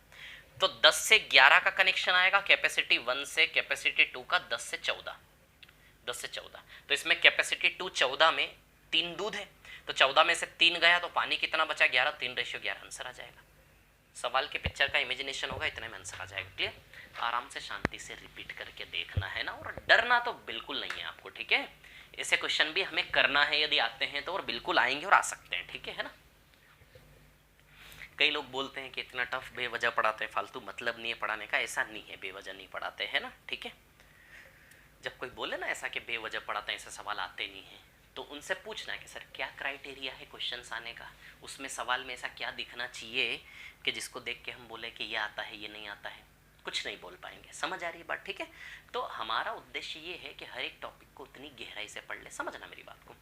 तो 10 से 11 का कनेक्शन आएगा, कैपेसिटी 1 से कैपेसिटी 2 का 10 से 14, 10 से 14। तो इसमें कैपेसिटी 2 14 में 3 दूध है, तो 14 में से 3 गया तो पानी कितना बचा, 11, 3:11 आंसर आ जाएगा। सवाल के पिक्चर का इमेजिनेशन होगा, इतने में आंसर आ जाएगा। क्लियर? आराम से शांति से रिपीट करके देखना है ना, और डरना तो बिल्कुल नहीं है आपको, ठीक है। ऐसे क्वेश्चन भी हमें करना है यदि आते हैं तो, और बिल्कुल आएंगे और आ सकते हैं, ठीक है ना। कई लोग बोलते हैं कि इतना टफ बेवजह पढ़ाते हैं, फालतू मतलब नहीं है पढ़ाने का, ऐसा नहीं है, बेवजह नहीं पढ़ाते हैं ना, ठीक है। जब कोई बोले ना ऐसा कि बेवजह पढ़ाते हैं, ऐसे सवाल आते नहीं हैं, तो उनसे पूछना है कि सर क्या क्राइटेरिया है क्वेश्चंस आने का, उसमें सवाल में ऐसा क्या दिखना चाहिए कि जिसको देख के हम बोले कि ये आता है, ये नहीं आता है, कुछ नहीं बोल पाएंगे। समझ आ रही है बात, ठीक है। तो हमारा उद्देश्य ये है कि हर एक टॉपिक को उतनी गहराई से पढ़ ले, समझना मेरी बात को,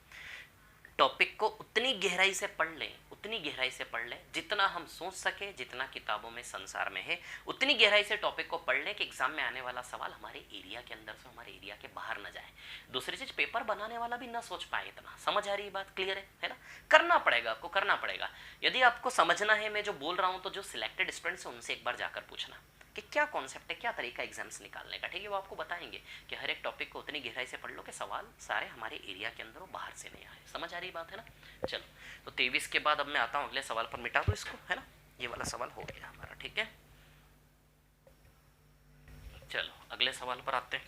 टॉपिक को उतनी गहराई से पढ़ लें, उतनी गहराई से पढ़ लें जितना हम सोच सके, जितना किताबों में संसार में है उतनी गहराई से टॉपिक को पढ़ लें कि एग्जाम में आने वाला सवाल हमारे एरिया के अंदर से, हमारे एरिया के बाहर न जाए। दूसरी चीज, पेपर बनाने वाला भी ना सोच पाए इतना। समझ आ रही है बात, क्लियर है ना। करना पड़ेगा आपको, करना पड़ेगा। यदि आपको समझना है मैं जो बोल रहा हूँ, तो जो सिलेक्टेड स्टूडेंट्स हैं उनसे एक बार जाकर पूछना कि क्या कॉन्सेप्ट है, क्या तरीका एग्जाम्स निकालने का, ठीक है। वो आपको बताएंगे कि हर एक टॉपिक को उतनी गहराई से पढ़ लो कि सवाल सारे हमारे एरिया के अंदर हो, बाहर से नहीं आए। समझ आ रही बात है ना। चलो, तो 23 के बाद अब मैं आता हूँ अगले सवाल पर, मिटा दो इसको, है ना। ये वाला सवाल हो गया हमारा, ठीक है। चलो अगले सवाल पर आते हैं।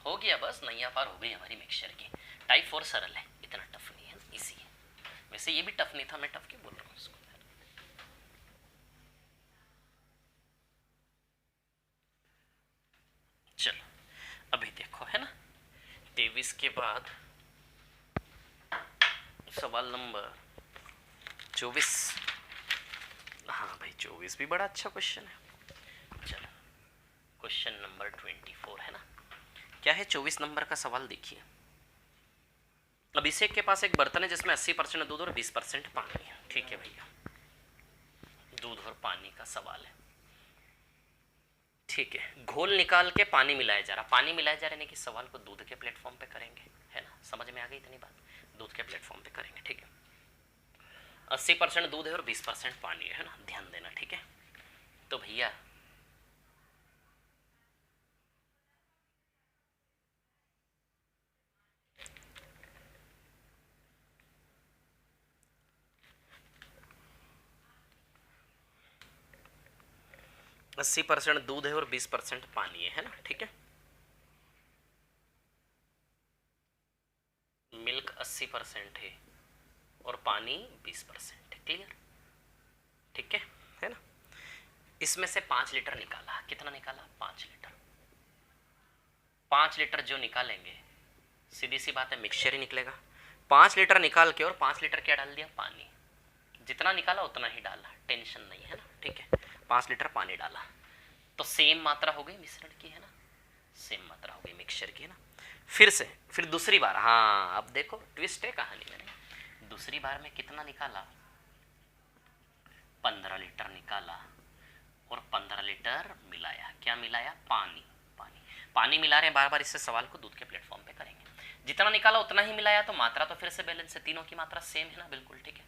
हो गया, बस नैया पार हो गई हमारी मिक्सचर की। टाइप 4 सरल है, इतना टफ नहीं है, इजी है। वैसे ये भी टफ नहीं था, मैं टफ क्यों बोल रहा हूँ इसको। चलो अभी देखो, है ना, 23 के बाद सवाल नंबर 24। हाँ भाई, 24 भी बड़ा अच्छा क्वेश्चन है। चलो क्वेश्चन नंबर 24 है ना, क्या है 24 नंबर का सवाल देखिए। अभिषेक के पास एक बर्तन है जिसमें 80% दूध और 20% पानी है, ठीक है भैया। दूध और पानी का सवाल है, ठीक है। घोल निकाल के पानी मिलाया जा रहा, पानी मिलाया जा रहा है कि सवाल को दूध के प्लेटफॉर्म पे करेंगे, है ना। समझ में आ गई इतनी बात, दूध के प्लेटफॉर्म पे करेंगे, ठीक है। 80% दूध है और 20% पानी है ना, ध्यान देना, ठीक है। तो भैया अस्सी % दूध है और 20% पानी है ना, ठीक है। मिल्क 80% है और पानी 20%, क्लियर, ठीक है ना। इसमें से 5 लीटर निकाला, कितना निकाला, 5 लीटर। 5 लीटर जो निकालेंगे, सीधी सी बात है, मिक्सचर ही निकलेगा। 5 लीटर निकाल के और 5 लीटर क्या डाल दिया, पानी। जितना निकाला उतना ही डाला, टेंशन नहीं है ना, ठीक है। 5 लीटर पानी डाला तो सेम मात्रा हो गई मिश्रण की, है ना, सेम मात्रा हो गई मिक्सचर की, है ना। फिर दूसरी बार, हाँ अब देखो ट्विस्ट है कहानी में। दूसरी बार में कितना निकाला, 15 लीटर निकाला और 15 लीटर मिलाया। क्या मिलाया, पानी। पानी मिला रहे हैं बार बार, इससे सवाल को दूध के प्लेटफॉर्म पे करेंगे। जितना निकाला उतना ही मिलाया, तो मात्रा तो फिर से बैलेंस है, तीनों की मात्रा सेम है ना, बिल्कुल ठीक है।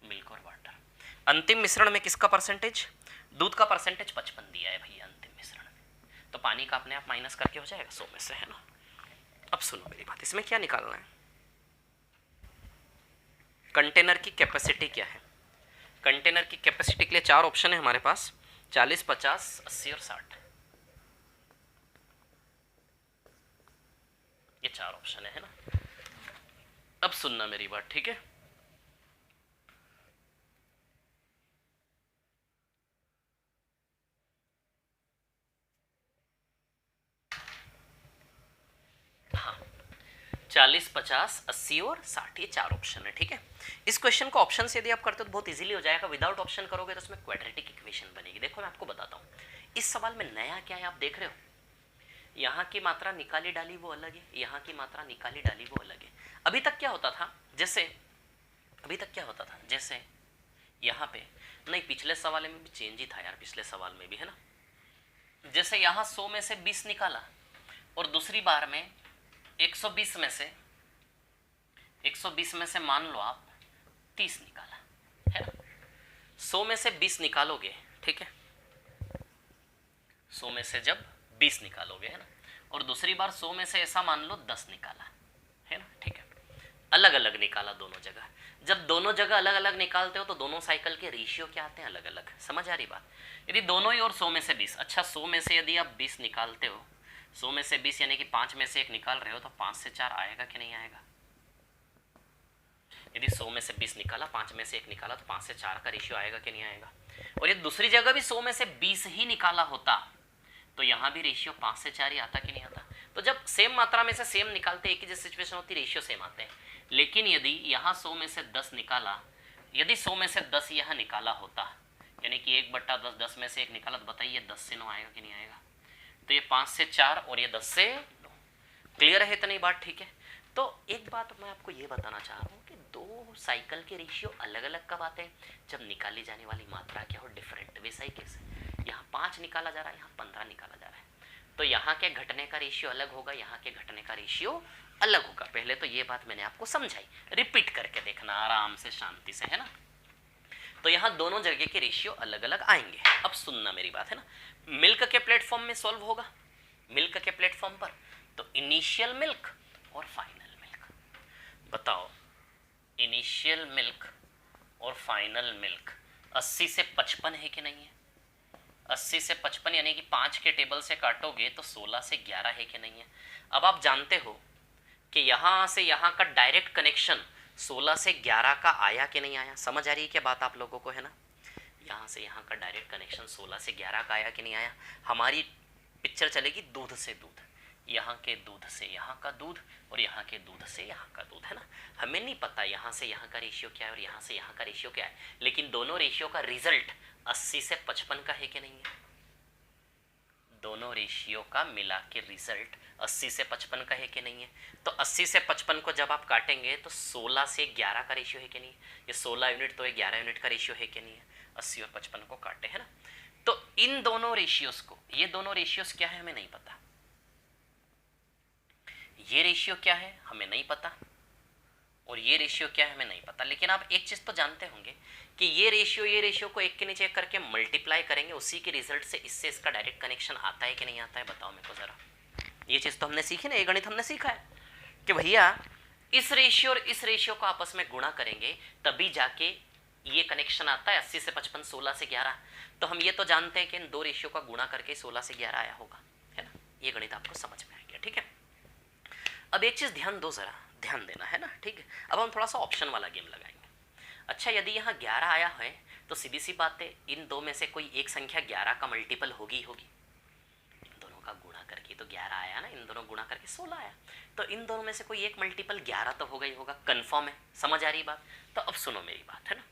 मिल्क और वाटर। अंतिम मिश्रण में किसका परसेंटेज, दूध का परसेंटेज 55 दिया है भैया अंतिम मिश्रण में, तो पानी का अपने आप माइनस करके हो जाएगा 100 में से, है ना। अब सुनो मेरी बात, इसमें क्या निकालना है, कंटेनर की कैपेसिटी क्या है। कंटेनर की कैपेसिटी के लिए 4 ऑप्शन है हमारे पास, 40, 50, 80 और 60। ये 4 ऑप्शन है ना। अब सुनना मेरी बात, ठीक है। हाँ, 40, 50, 80 और 60, ये 4 ऑप्शन है। ठीक है, इस क्वेश्चन को ऑप्शन से यदि आप करते हो तो बहुत इजीली हो जाएगा। विदाउट ऑप्शन करोगे तो उसमें क्वाड्रेटिक इक्वेशन बनेगी। देखो मैं आपको बताता हूँ इस सवाल में नया क्या है, आप देख रहे हो यहाँ की मात्रा निकाली डाली वो अलग है, यहाँ की मात्रा निकाली डाली वो अलग है। अभी तक क्या होता था, जैसे यहाँ पे नहीं, पिछले सवाल में भी चेंज ही था यार, पिछले सवाल में भी है ना। जैसे यहाँ 100 में से 20 निकाला और दूसरी बार में 120 में से मान लो आप 30 निकाला है ना। 100 में से 20 निकालोगे, ठीक है, 100 में से जब 20 निकालोगे है ना, और दूसरी बार 100 में से ऐसा मान लो 10 निकाला है ना। ठीक है, अलग अलग निकाला दोनों जगह। जब दोनों जगह अलग अलग निकालते हो तो दोनों साइकिल के रेशियो क्या आते हैं, अलग अलग। समझ आ रही बात। यदि दोनों ही और 100 में से 20, अच्छा 100 में से यदि आप 20 निकालते हो, 100 में से 20 यानी कि 5 में से 1 निकाल रहे हो, तो 5 से 4 आएगा कि नहीं आएगा। यदि 100 में से 20 निकाला, 5 में से 1 निकाला, तो 5 से 4 का रेशियो आएगा कि नहीं आएगा। और ये दूसरी जगह भी 100 में से 20 ही निकाला होता तो यहाँ भी रेशियो 5 से 4 ही आता कि नहीं आता। तो जब सेम मात्रा में से सेम निकालते एक ही जैसी सिचुएशन होती, रेशियो सेम आते हैं। लेकिन यदि यहाँ 100 में से 10 निकाला, यदि 100 में से 10 यहाँ निकाला होता, यानी कि 1/10, 10 में से 1 निकाला, तो बताइए 10 से 9 आएगा कि नहीं आएगा। तो ये 5 से 4 और ये 10 से 9। क्लियर है इतनी बात, ठीक है। तो एक बात मैं आपको ये बताना चाह रहा हूँ कि दो साइकिल के रेशियो अलग अलग कब आते हैं, जब निकाली जाने वाली मात्रा क्या हो, डिफरेंट। वैसा ही कैसे यहाँ 5 निकाला जा रहा है, यहाँ 15 निकाला जा रहा है, तो यहाँ के घटने का रेशियो अलग होगा, यहाँ के घटने का रेशियो अलग होगा। पहले तो ये बात मैंने आपको समझाई, रिपीट करके देखना आराम से, शांति से, है ना। तो यहाँ दोनों जगह के रेशियो अलग अलग आएंगे। अब सुनना मेरी बात, है ना। मिल्क के प्लेटफॉर्म में सॉल्व होगा, मिल्क के प्लेटफॉर्म पर, तो इनिशियल मिल्क और फाइनल मिल्क, बताओ इनिशियल मिल्क और फाइनल मिल्क 80 से 55 है कि नहीं है। 80 से 55 यानी कि 5 के टेबल से काटोगे तो 16 से 11 है कि नहीं है। अब आप जानते हो कि यहाँ से यहाँ का डायरेक्ट कनेक्शन 16 से 11 का आया कि नहीं आया। समझ आ रही है क्या बात आप लोगों को, है ना। यहाँ से यहाँ का डायरेक्ट कनेक्शन 16 से 11 का आया कि नहीं आया। हमारी पिक्चर चलेगी दूध से दूध, यहाँ के दूध से यहाँ का दूध और यहाँ के दूध से यहाँ का दूध, है ना। हमें नहीं पता यहाँ से यहाँ का रेशियो क्या है और यहाँ से यहाँ का रेशियो क्या है, लेकिन दोनों रेशियो का रिजल्ट 80 से 55 का है कि नहीं है। दोनों रेशियो का मिला के रिजल्ट 80 से 55 का है कि नहीं है। तो 80 से 55 को जब आप काटेंगे तो 16 से 11 का रेशियो है कि नहीं। ये 16 यूनिट तो ये 11 यूनिट का रेशियो है कि नहीं है। 80 और 55 को काटे, है ना। तो इन दोनों रेशियोस को, ये दोनों रेशियोस क्या है हमें नहीं पता, ये रेशियो क्या है हमें नहीं पता, और ये रेशियो क्या है हमें नहीं पता। लेकिन आप एक चीज तो जानते होंगे कि ये रेशियो को एक के नीचे एक करके मल्टीप्लाई करेंगे, उसी के रिजल्ट से इससे इसका डायरेक्ट कनेक्शन आता है कि नहीं आता है, बताओ मेरे को जरा। ये चीज तो हमने सीखी ना, ये गणित हमने सीखा है कि भैया इस रेशियो और इस रेशियो को आपस में गुणा करेंगे तभी जाके ये कनेक्शन आता है 80 से 55, 16 से 11। तो हम ये तो जानते हैं कि इन दो रेशियो का गुणा करके 16 से 11 आया होगा, है ना। ये गणित आपको समझ में आ गया, ठीक है। अब एक चीज ध्यान दो, जरा ध्यान देना, है ना, ठीक है। अब हम थोड़ा सा ऑप्शन वाला गेम लगाएंगे। अच्छा, यदि यहाँ 11 आया है तो सीधी सी बात है, इन दो में से कोई एक संख्या 11 का मल्टीपल होगी इन दोनों का गुणा करके तो 11 आया ना, इन दोनों गुणा करके 16 आया। तो इन दोनों में से कोई एक मल्टीपल 11 तो होगा ही होगा, कंफर्म है। समझ आ रही बात। तो अब सुनो मेरी बात, है ना।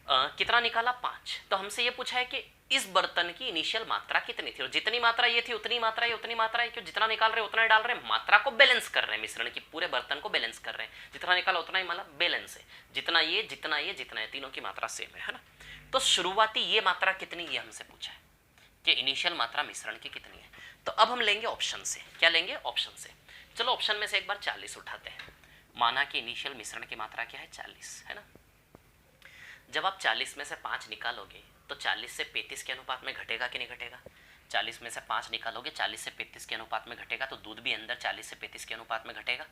कितना निकाला 5। तो हमसे ये पूछा है कि इस बर्तन की इनिशियल मात्रा कितनी थी, और जितनी मात्रा ये थी उतनी मात्रा ये, उतनी मात्रा है, क्यों जितना निकाल रहे उतना डाल रहे हैं, मात्रा को बैलेंस कर रहे हैं, मिश्रण की पूरे बर्तन को बैलेंस कर रहे हैं। जितना निकाला उतना ही मतलब बैलेंस है, जितना ये जितना ये जितना है, तीनों की मात्रा सेम है ना। तो शुरुआती ये मात्रा कितनी, ये हमसे पूछा है कि इनिशियल मात्रा मिश्रण की कितनी है। तो अब हम लेंगे ऑप्शन से। क्या लेंगे, ऑप्शन से। चलो ऑप्शन में से एक बार 40 उठाते हैं। माना कि इनिशियल मिश्रण की मात्रा क्या है, 40, है ना। जब आप 40 में से 5 निकालोगे तो 40 से 35 के अनुपात में घटेगा कि नहीं घटेगा। 40 में से 5 निकालोगे 40 से 35 के अनुपात में घटेगा, तो दूध भी अंदर 40 से 35 के अनुपात में घटेगा।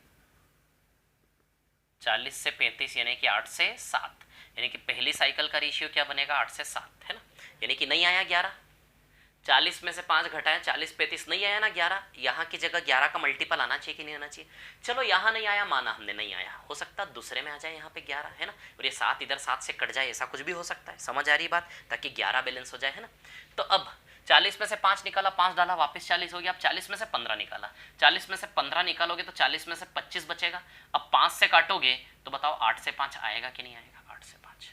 40 से 35 यानी कि 8 से 7, यानी कि पहली साइकिल का रेशियो क्या बनेगा, 8 से 7, है ना। यानी कि नहीं आया 11। 40 में से 5 घटाया, 40 35 नहीं आया ना 11। यहाँ की जगह 11 का मल्टीपल आना चाहिए कि नहीं आना चाहिए। चलो यहाँ नहीं आया, माना हमने नहीं आया, हो सकता दूसरे में आ जाए यहाँ पे 11, है ना। और ये 7 इधर 7 से कट जाए, ऐसा कुछ भी हो सकता है। समझ आ रही बात, ताकि 11 बैलेंस हो जाए, है ना। तो अब 40 में से 5 निकाला, 5 डाला, वापस 40 हो गया। अब 40 में से 15 निकाला, 40 में से 15 निकालोगे तो 40 में से 25 बचेगा। अब 5 से काटोगे तो बताओ 8 से 5 आएगा कि नहीं आएगा? 8 से 5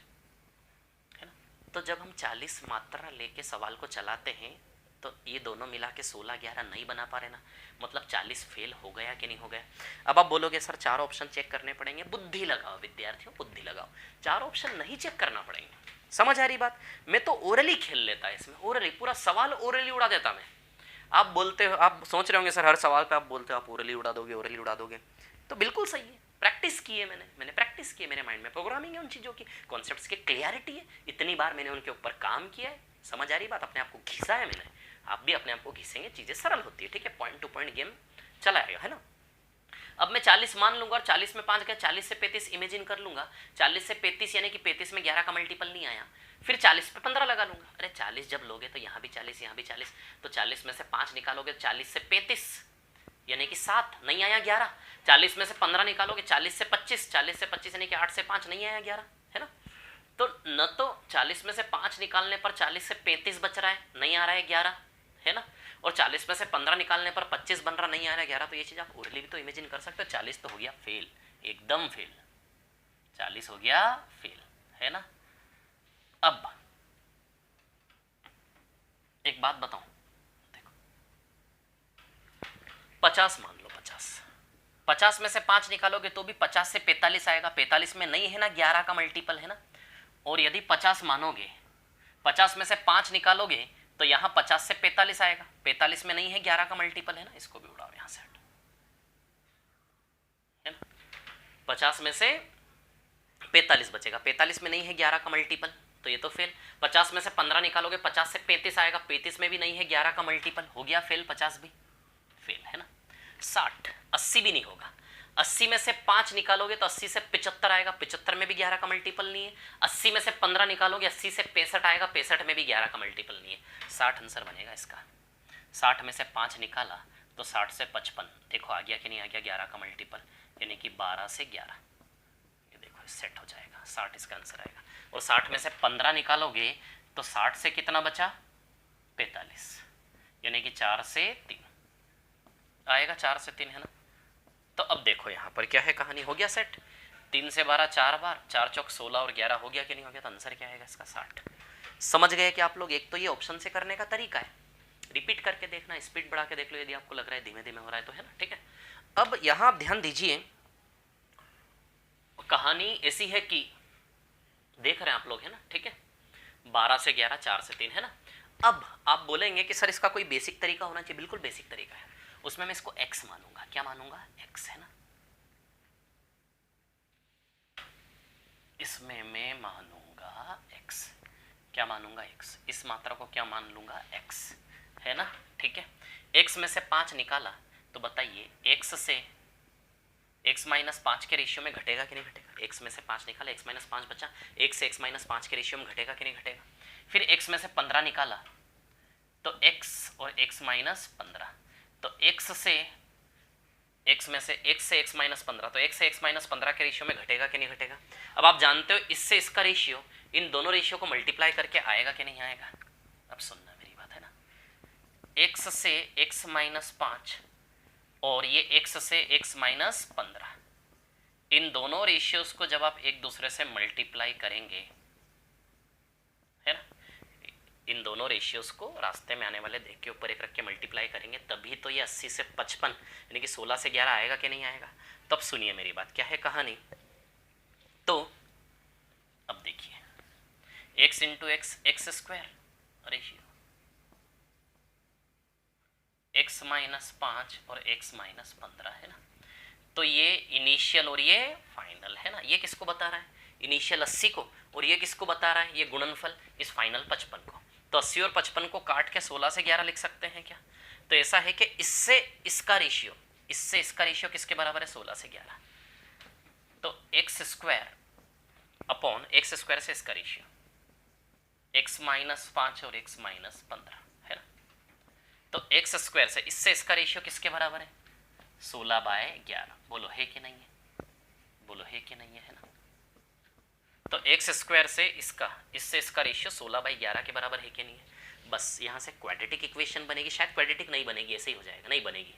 है ना। तो जब हम 40 मात्रा लेके सवाल को चलाते हैं तो ये दोनों मिला के 16 11 नहीं बना पा रहे ना, मतलब 40 फेल हो गया कि नहीं हो गया। अब आप बोलोगे सर 4 ऑप्शन चेक करने पड़ेंगे। बुद्धि लगाओ विद्यार्थियों, बुद्धि लगाओ, 4 ऑप्शन नहीं चेक करना पड़ेंगे। समझ आ रही बात? मैं तो ओरली खेल लेता है इसमें, ओरली पूरा सवाल ओरली उड़ा देता मैं। आप बोलते हो, आप सोच रहे होंगे सर हर सवाल पे आप बोलते हो आप ओरली उड़ा दोगे, ओरली उड़ा दोगे, तो बिल्कुल सही है। प्रैक्टिस की है मैंने प्रैक्टिस की है, मेरे माइंड में प्रोग्रामिंग है उन चीज़ों की, कॉन्सेप्ट्स की क्लियरिटी है, इतनी बार मैंने उनके ऊपर काम किया है। समझ आ रही बात? अपने आप को घिसा है मैंने, आप भी अपने आप को घिसेंगे, चीज़ें सरल होती है। ठीक है, पॉइंट टू पॉइंट गेम चलाएगा, है ना। अब मैं 40 मान लूंगा और 40 में 5 गया, 40 से 35 इमेजिन कर लूंगा। 40 से 35 यानी कि 35 में 11 का मल्टीपल नहीं आया, फिर 40 पे 15 लगा लूंगा। अरे 40 जब लोगे तो यहाँ भी 40 यहाँ भी 40, तो 40 में से 5 निकालोगे 40 से 35 यानी कि 7 नहीं आया 11। 40 में से 15 निकालोगे 40 से 25, 40 से 25 यानी कि 8 से 5 नहीं आया 11, है ना। तो न तो 40 में से 5 निकालने पर 40 से 35 बच रहा है, नहीं आ रहा है 11, है ना, और 40 में से 15 निकालने पर 25 बन रहा, नहीं आ रहा है 11। तो ये चीज़ आप ओरली भी तो इमेजिन कर सकते हो। 40 तो हो गया फेल, एकदम फेल, 40 हो गया फेल, है ना। अब एक बात बताऊं, देखो 50 मान लो, 50 में से 5 निकालोगे तो भी 50 से 45 आएगा। 45 में नहीं है ना 11 का मल्टीपल, है ना। और यदि 50 मानोगे, 50 में से 5 निकालोगे तो यहाँ 50 से 45 आएगा। 45 में नहीं है 11 का मल्टीपल, है ना। इसको भी उड़ाओ यहाँ से, है ना। 50 में से 45 बचेगा, 45 में नहीं है 11 का मल्टीपल, तो ये तो फेल। 50 में से 15 निकालोगे 50 से 35 आएगा, 35 में भी नहीं है 11 का मल्टीपल, हो गया फेल, 50 भी फेल, है ना। 60, 80 भी नहीं होगा। 80 में से 5 निकालोगे तो 80 से 75 आएगा, 75 में भी 11 का मल्टीपल नहीं है। 80 में से 15 निकालोगे 80 से 65 आएगा, 65 में भी 11 का मल्टीपल नहीं है। 60 आंसर बनेगा इसका। 60 में से 5 निकाला तो 60 से 55, देखो आ गया कि नहीं आ गया 11 का मल्टीपल, यानी कि 12 से 11, ये देखो सेट हो जाएगा, 60 इसका आंसर आएगा। और 60 में से 15 निकालोगे तो 60 से कितना बचा, 45, यानी कि 4 से 3 आएगा, 4 से 3, है ना। तो अब देखो यहाँ पर क्या है, कहानी हो गया सेट। 3 से 12 4 बार, 4 चौक 16 और 11 हो गया कि नहीं हो गया। तो आंसर क्या आएगा इसका, 60। समझ गए कि आप लोग? एक तो ये ऑप्शन से करने का तरीका है, रिपीट करके देखना, स्पीड बढ़ा के देख लो यदि आपको लग रहा है धीमे धीमे हो रहा है तो, है ना। ठीक है, अब यहाँ आप ध्यान दीजिए, कहानी ऐसी है कि देख रहे हैं आप लोग, है ना। ठीक है, 12 से 11, 4 से 3, है ना। अब आप बोलेंगे कि सर इसका कोई बेसिक तरीका होना चाहिए। बिल्कुल बेसिक तरीका है, उसमें मैं इसको x मानूंगा। क्या मानूंगा, x, है ना। इसमें मैं मानूंगा x, क्या मानूंगा, x। इस मात्रा को क्या मान लूंगा, x, है ना। ठीक है, x में से 5 निकाला तो बताइए x से x माइनस 5 के रेशियो में घटेगा कि नहीं घटेगा। x में से 5 निकाला, x माइनस 5 बचा, x से x माइनस 5 के रेशियो में घटेगा कि नहीं घटेगा। फिर x में से 15 निकाला तो x और x माइनस 15, तो x से x में से x माइनस 15, तो x से x माइनस 15 के रेशियो में घटेगा कि नहीं घटेगा। अब आप जानते हो इससे इसका रेशियो, इन दोनों रेशियो को मल्टीप्लाई करके आएगा कि नहीं आएगा। अब सुनना मेरी बात, है ना। x से x माइनस 5 और ये x से x माइनस 15, इन दोनों रेशियोज को जब आप एक दूसरे से मल्टीप्लाई करेंगे, है ना, इन दोनों रेशियोज को रास्ते में आने वाले देख के ऊपर एक रख के मल्टीप्लाई करेंगे, तभी तो ये 80 से 55 यानी कि 16 से 11 आएगा कि नहीं आएगा। तब सुनिए मेरी बात, क्या है कहानी। तो अब देखिए x into x, x square ratio, x minus 5 और x माइनस 15, है ना। तो ये इनिशियल और ये फाइनल, है ना। ये किसको बता रहा है, इनिशियल 80 को, और ये किसको बता रहा है, ये गुणनफल इस फाइनल 55 को। तो 80 और 55 को काट के 16 से 11 लिख सकते हैं क्या। तो ऐसा है कि इससे इसका रेशियो, इससे इसका रेशियो किसके बराबर है, 16 से 11। तो x square upon x square से इसका रेशियो, x माइनस 5 और x माइनस 15, है ना। तो एक्स स्क्वायर से इससे इसका रेशियो किसके बराबर है, 16/11। बोलो है कि नहीं है, बोलो है कि नहीं है ना। तो एक्स स्क्वायर से इसका, इससे इसका रेशियो 16/11 के बराबर है कि नहीं है। बस यहाँ से क्वाड्रेटिक इक्वेशन बनेगी, शायद क्वाड्रेटिक नहीं बनेगी, ऐसे ही हो जाएगा, नहीं बनेगी।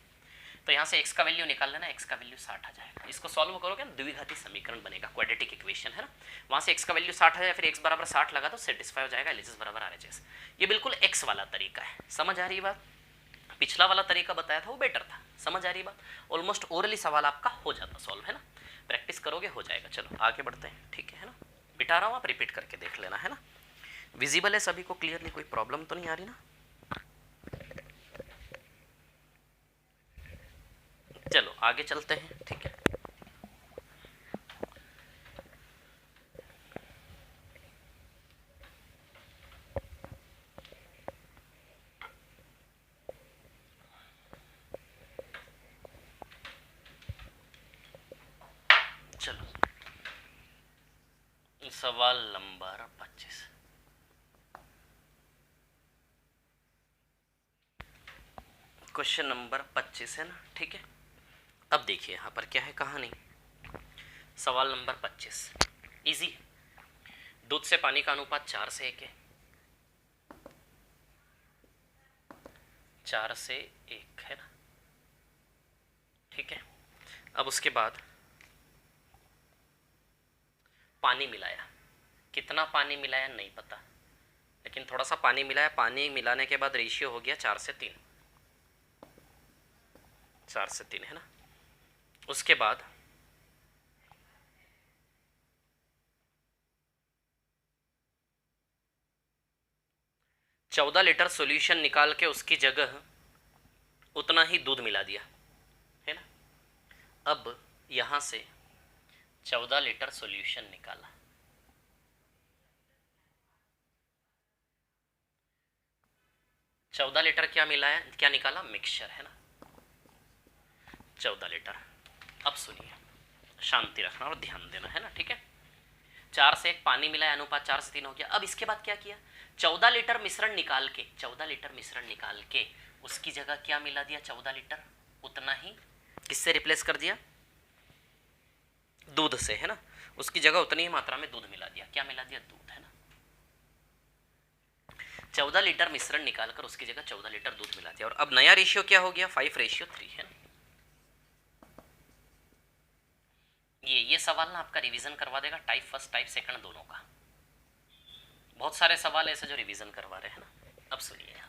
तो यहाँ से x का वैल्यू निकाल लेना, x का वैल्यू 60 आ जाएगा। इसको सॉल्व करोगे ना द्विघाती समीकरण बनेगा, क्वाड्रेटिक इक्वेशन है ना। वहाँ से x का वैल्यू 60 आ जाए, फिर x बराबर 60 लगा तो सेटिस्फाई हो जाएगा, LHS बराबर RHS। ये बिल्कुल x वाला तरीका है, समझ आ रही बात। पिछला वाला तरीका बताया था वो बेटर था, समझ आ रही बात। ऑलमोस्ट ओरली सवाल आपका हो जाता सॉल्व, है ना, प्रैक्टिस करोगे हो जाएगा। चलो आगे बढ़ते हैं, ठीक है ना। बिठा रहा हूँ, आप रिपीट करके देख लेना, है ना। विजिबल है सभी को क्लियरली, कोई प्रॉब्लम तो नहीं आ रही ना। चलो आगे चलते हैं, ठीक है। चलो सवाल नंबर 25, क्वेश्चन नंबर 25 है ना, ठीक है। अब देखिए यहाँ पर क्या है कहानी। सवाल नंबर 25 इजी है। दूध से पानी का अनुपात 4 से 1 है, 4 से 1 है ना, ठीक है। अब उसके बाद पानी मिलाया, कितना पानी मिलाया नहीं पता, लेकिन थोड़ा सा पानी मिलाया। पानी मिलाने के बाद रेशियो हो गया 4 से 3, 4 से 3 है ना। उसके बाद चौदह लीटर सॉल्यूशन निकाल के उसकी जगह उतना ही दूध मिला दिया, है ना। अब यहां से 14 लीटर सॉल्यूशन निकाला, 14 लीटर क्या मिला है, क्या निकाला, मिक्सचर, है ना, 14 लीटर। अब सुनिए, शांति रखना और ध्यान देना, है ना, ठीक है। 4 से 1 पानी मिला है, अनुपात 4 से 3 हो गया। अब इसके बाद क्या किया, 14 लीटर मिश्रण निकाल के, 14 लीटर मिश्रण निकाल के उसकी जगह क्या मिला दिया, 14 लीटर उतना ही किससे रिप्लेस कर दिया, दूध से, है ना। उसकी जगह उतनी ही मात्रा में दूध मिला दिया, क्या मिला दिया, दूध, है ना। 14 लीटर मिश्रण निकालकर उसकी जगह 14 लीटर दूध मिला दिया। और अब नया रेशियो क्या हो गया, 5:3, है ना। ये सवाल ना आपका रिवीजन करवा देगा, टाइप फर्स्ट टाइप सेकंड दोनों का। बहुत सारे सवाल ऐसे जो रिवीजन करवा रहे हैं ना। अब सुनिए, यहाँ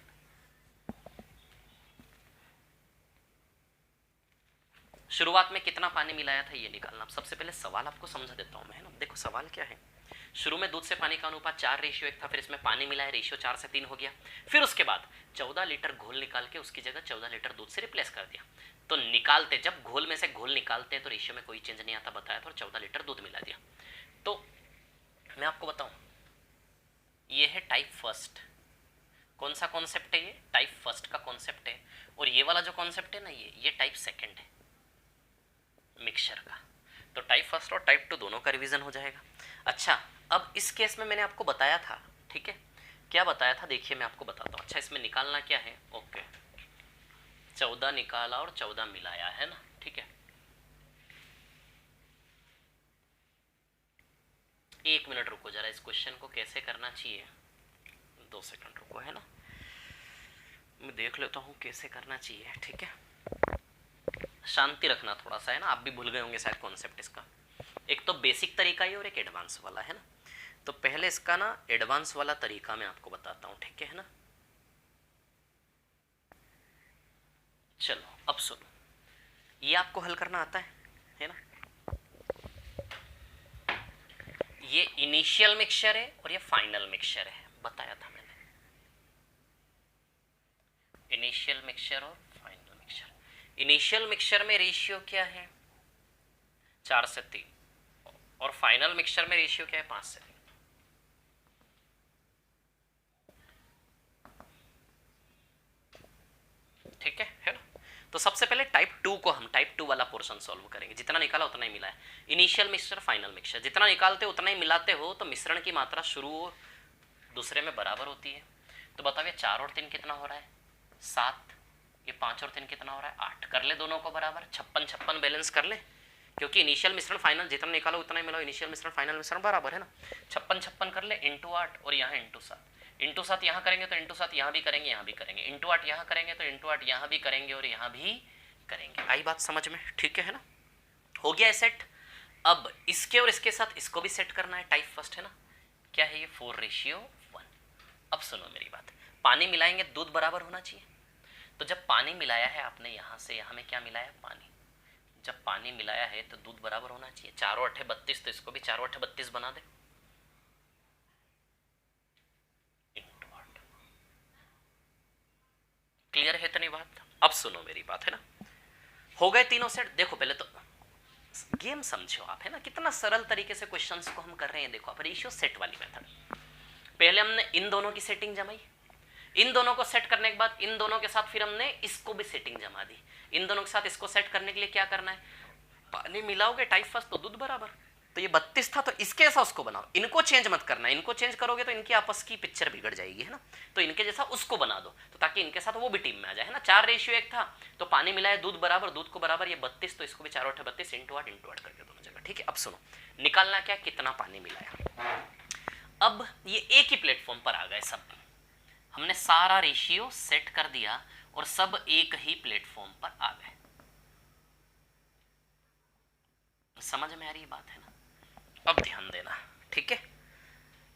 शुरुआत में कितना पानी मिलाया था ये निकालना। सबसे पहले सवाल आपको समझा देता हूं मैं, है ना। देखो सवाल क्या है, शुरू में दूध से पानी का अनुपात 4:1 था, फिर इसमें पानी मिलाया, रेशियो 4 से 3 हो गया। फिर उसके बाद 14 लीटर घोल निकाल के उसकी जगह 14 लीटर दूध से रिप्लेस कर दिया। तो निकालते, जब घोल में से घोल निकालते हैं तो रेशियो में कोई चेंज नहीं आता, बताया था, और 14 लीटर दूध मिला दिया। तो मैं आपको बताऊं, ये है टाइप फर्स्ट। कौन सा कॉन्सेप्ट है ये, टाइप फर्स्ट का कॉन्सेप्ट है। और ये वाला जो कॉन्सेप्ट है ना, ये टाइप सेकंड है मिक्सचर का। तो टाइप फर्स्ट और टाइप 2 दोनों का रिवीजन हो जाएगा। अच्छा, अब इस केस में मैंने आपको बताया था, ठीक है, क्या बताया था, देखिए मैं आपको बताता हूँ। अच्छा, इसमें निकालना क्या है, ओके, 14 निकाला और 14 मिलाया, है ना, ठीक है। 1 मिनट रुको जरा, इस क्वेश्चन को कैसे करना चाहिए, 2 सेकंड रुको, है ना, मैं देख लेता हूँ कैसे करना चाहिए, ठीक है। शांति रखना थोड़ा सा, है ना, आप भी भूल गए होंगे शायद कॉन्सेप्ट इसका। एक तो बेसिक तरीका ही और एक एडवांस वाला, है ना। तो पहले इसका ना एडवांस वाला तरीका मैं आपको बताता हूँ, ठीक है ना। चलो अब सुनो, ये आपको हल करना आता है ना। ये इनिशियल मिक्सचर है और ये फाइनल मिक्सचर है, बताया था मैंने, इनिशियल मिक्सचर और फाइनल मिक्सचर। इनिशियल मिक्सचर में रेशियो क्या है, 4 से 3, और फाइनल मिक्सचर में रेशियो क्या है, 5 से 3। ठीक है ना। तो सबसे पहले टाइप 2 को हम टाइप 2 वाला पोर्शन सॉल्व करेंगे। जितना निकाला उतना ही मिला है, इनिशियल मिक्सचर फाइनल मिक्सचर, जितना निकालते हो उतना ही मिलाते हो, तो मिश्रण की मात्रा शुरू और दूसरे में बराबर होती है। तो बताओ 4 और 3 कितना हो रहा है, 7, ये 5 और 3 कितना हो रहा है, 8। कर ले दोनों को बराबर, 56-56 बैलेंस कर ले, क्योंकि इनिशियल मिश्रण फाइनल जितना निकालो उतना ही मिलाओ, इनिशियल मिश्रण फाइनल मिश्रण बराबर, है ना। 56-56 कर ले, इंटू 8 और यहाँ इंटू 7, इंटू 7 यहाँ करेंगे तो इंटू 7 यहाँ भी करेंगे, यहाँ भी करेंगे, इंटू 8 यहाँ करेंगे तो इंटू 8 यहाँ भी करेंगे और यहाँ भी करेंगे। आई बात समझ में? ठीक है ना, हो गया सेट। अब इसके और इसके साथ इसको भी सेट करना है, टाइप फर्स्ट है ना। क्या है ये? 4:1। अब सुनो मेरी बात, पानी मिलाएंगे दूध बराबर होना चाहिए। तो जब पानी मिलाया है आपने यहाँ से यहाँ में क्या मिलाया? पानी। जब पानी मिलाया है तो दूध बराबर होना चाहिए। 4 × 8 = 32, तो इसको भी 4 × 8 = 32 बना दे। क्लियर है इतनी बात? अब सुनो मेरी बात है ना, हो गए तीनों सेट। देखो पहले तो गेम समझो आप है ना, कितना सरल तरीके से क्वेश्चंस को हम कर रहे हैं। देखो आप रेशियो सेट वाली मेथड, पहले हमने इन दोनों की सेटिंग जमाई, इन दोनों को सेट करने के बाद इन दोनों के साथ फिर हमने इसको भी सेटिंग जमा दी। इन दोनों के साथ इसको सेट करने के लिए क्या करना है? पानी मिलाओगे टाइप फर्स्ट तो दूध बराबर। तो ये 32 था तो इसके जैसा उसको बनाओ, इनको चेंज मत करना, इनको चेंज करोगे तो इनकी आपस की पिक्चर बिगड़ जाएगी है ना। तो इनके जैसा उसको बना दो, तो ताकि इनके साथ वो भी टीम में आ जाए है ना। 4:1 था तो पानी मिलाया दूध बराबर, दूध को बराबर ये 32, तो इसको भी 4 × 8 = 32 इंटू 8 करके दोनों जगह। ठीक है, अब सुनो, निकालना क्या? कितना पानी मिलाया। अब ये एक ही प्लेटफॉर्म पर आ गए सब, हमने सारा रेशियो सेट कर दिया और सब एक ही प्लेटफॉर्म पर आ गए। समझ में आ रही बात है ना? अब ध्यान देना, ठीक है,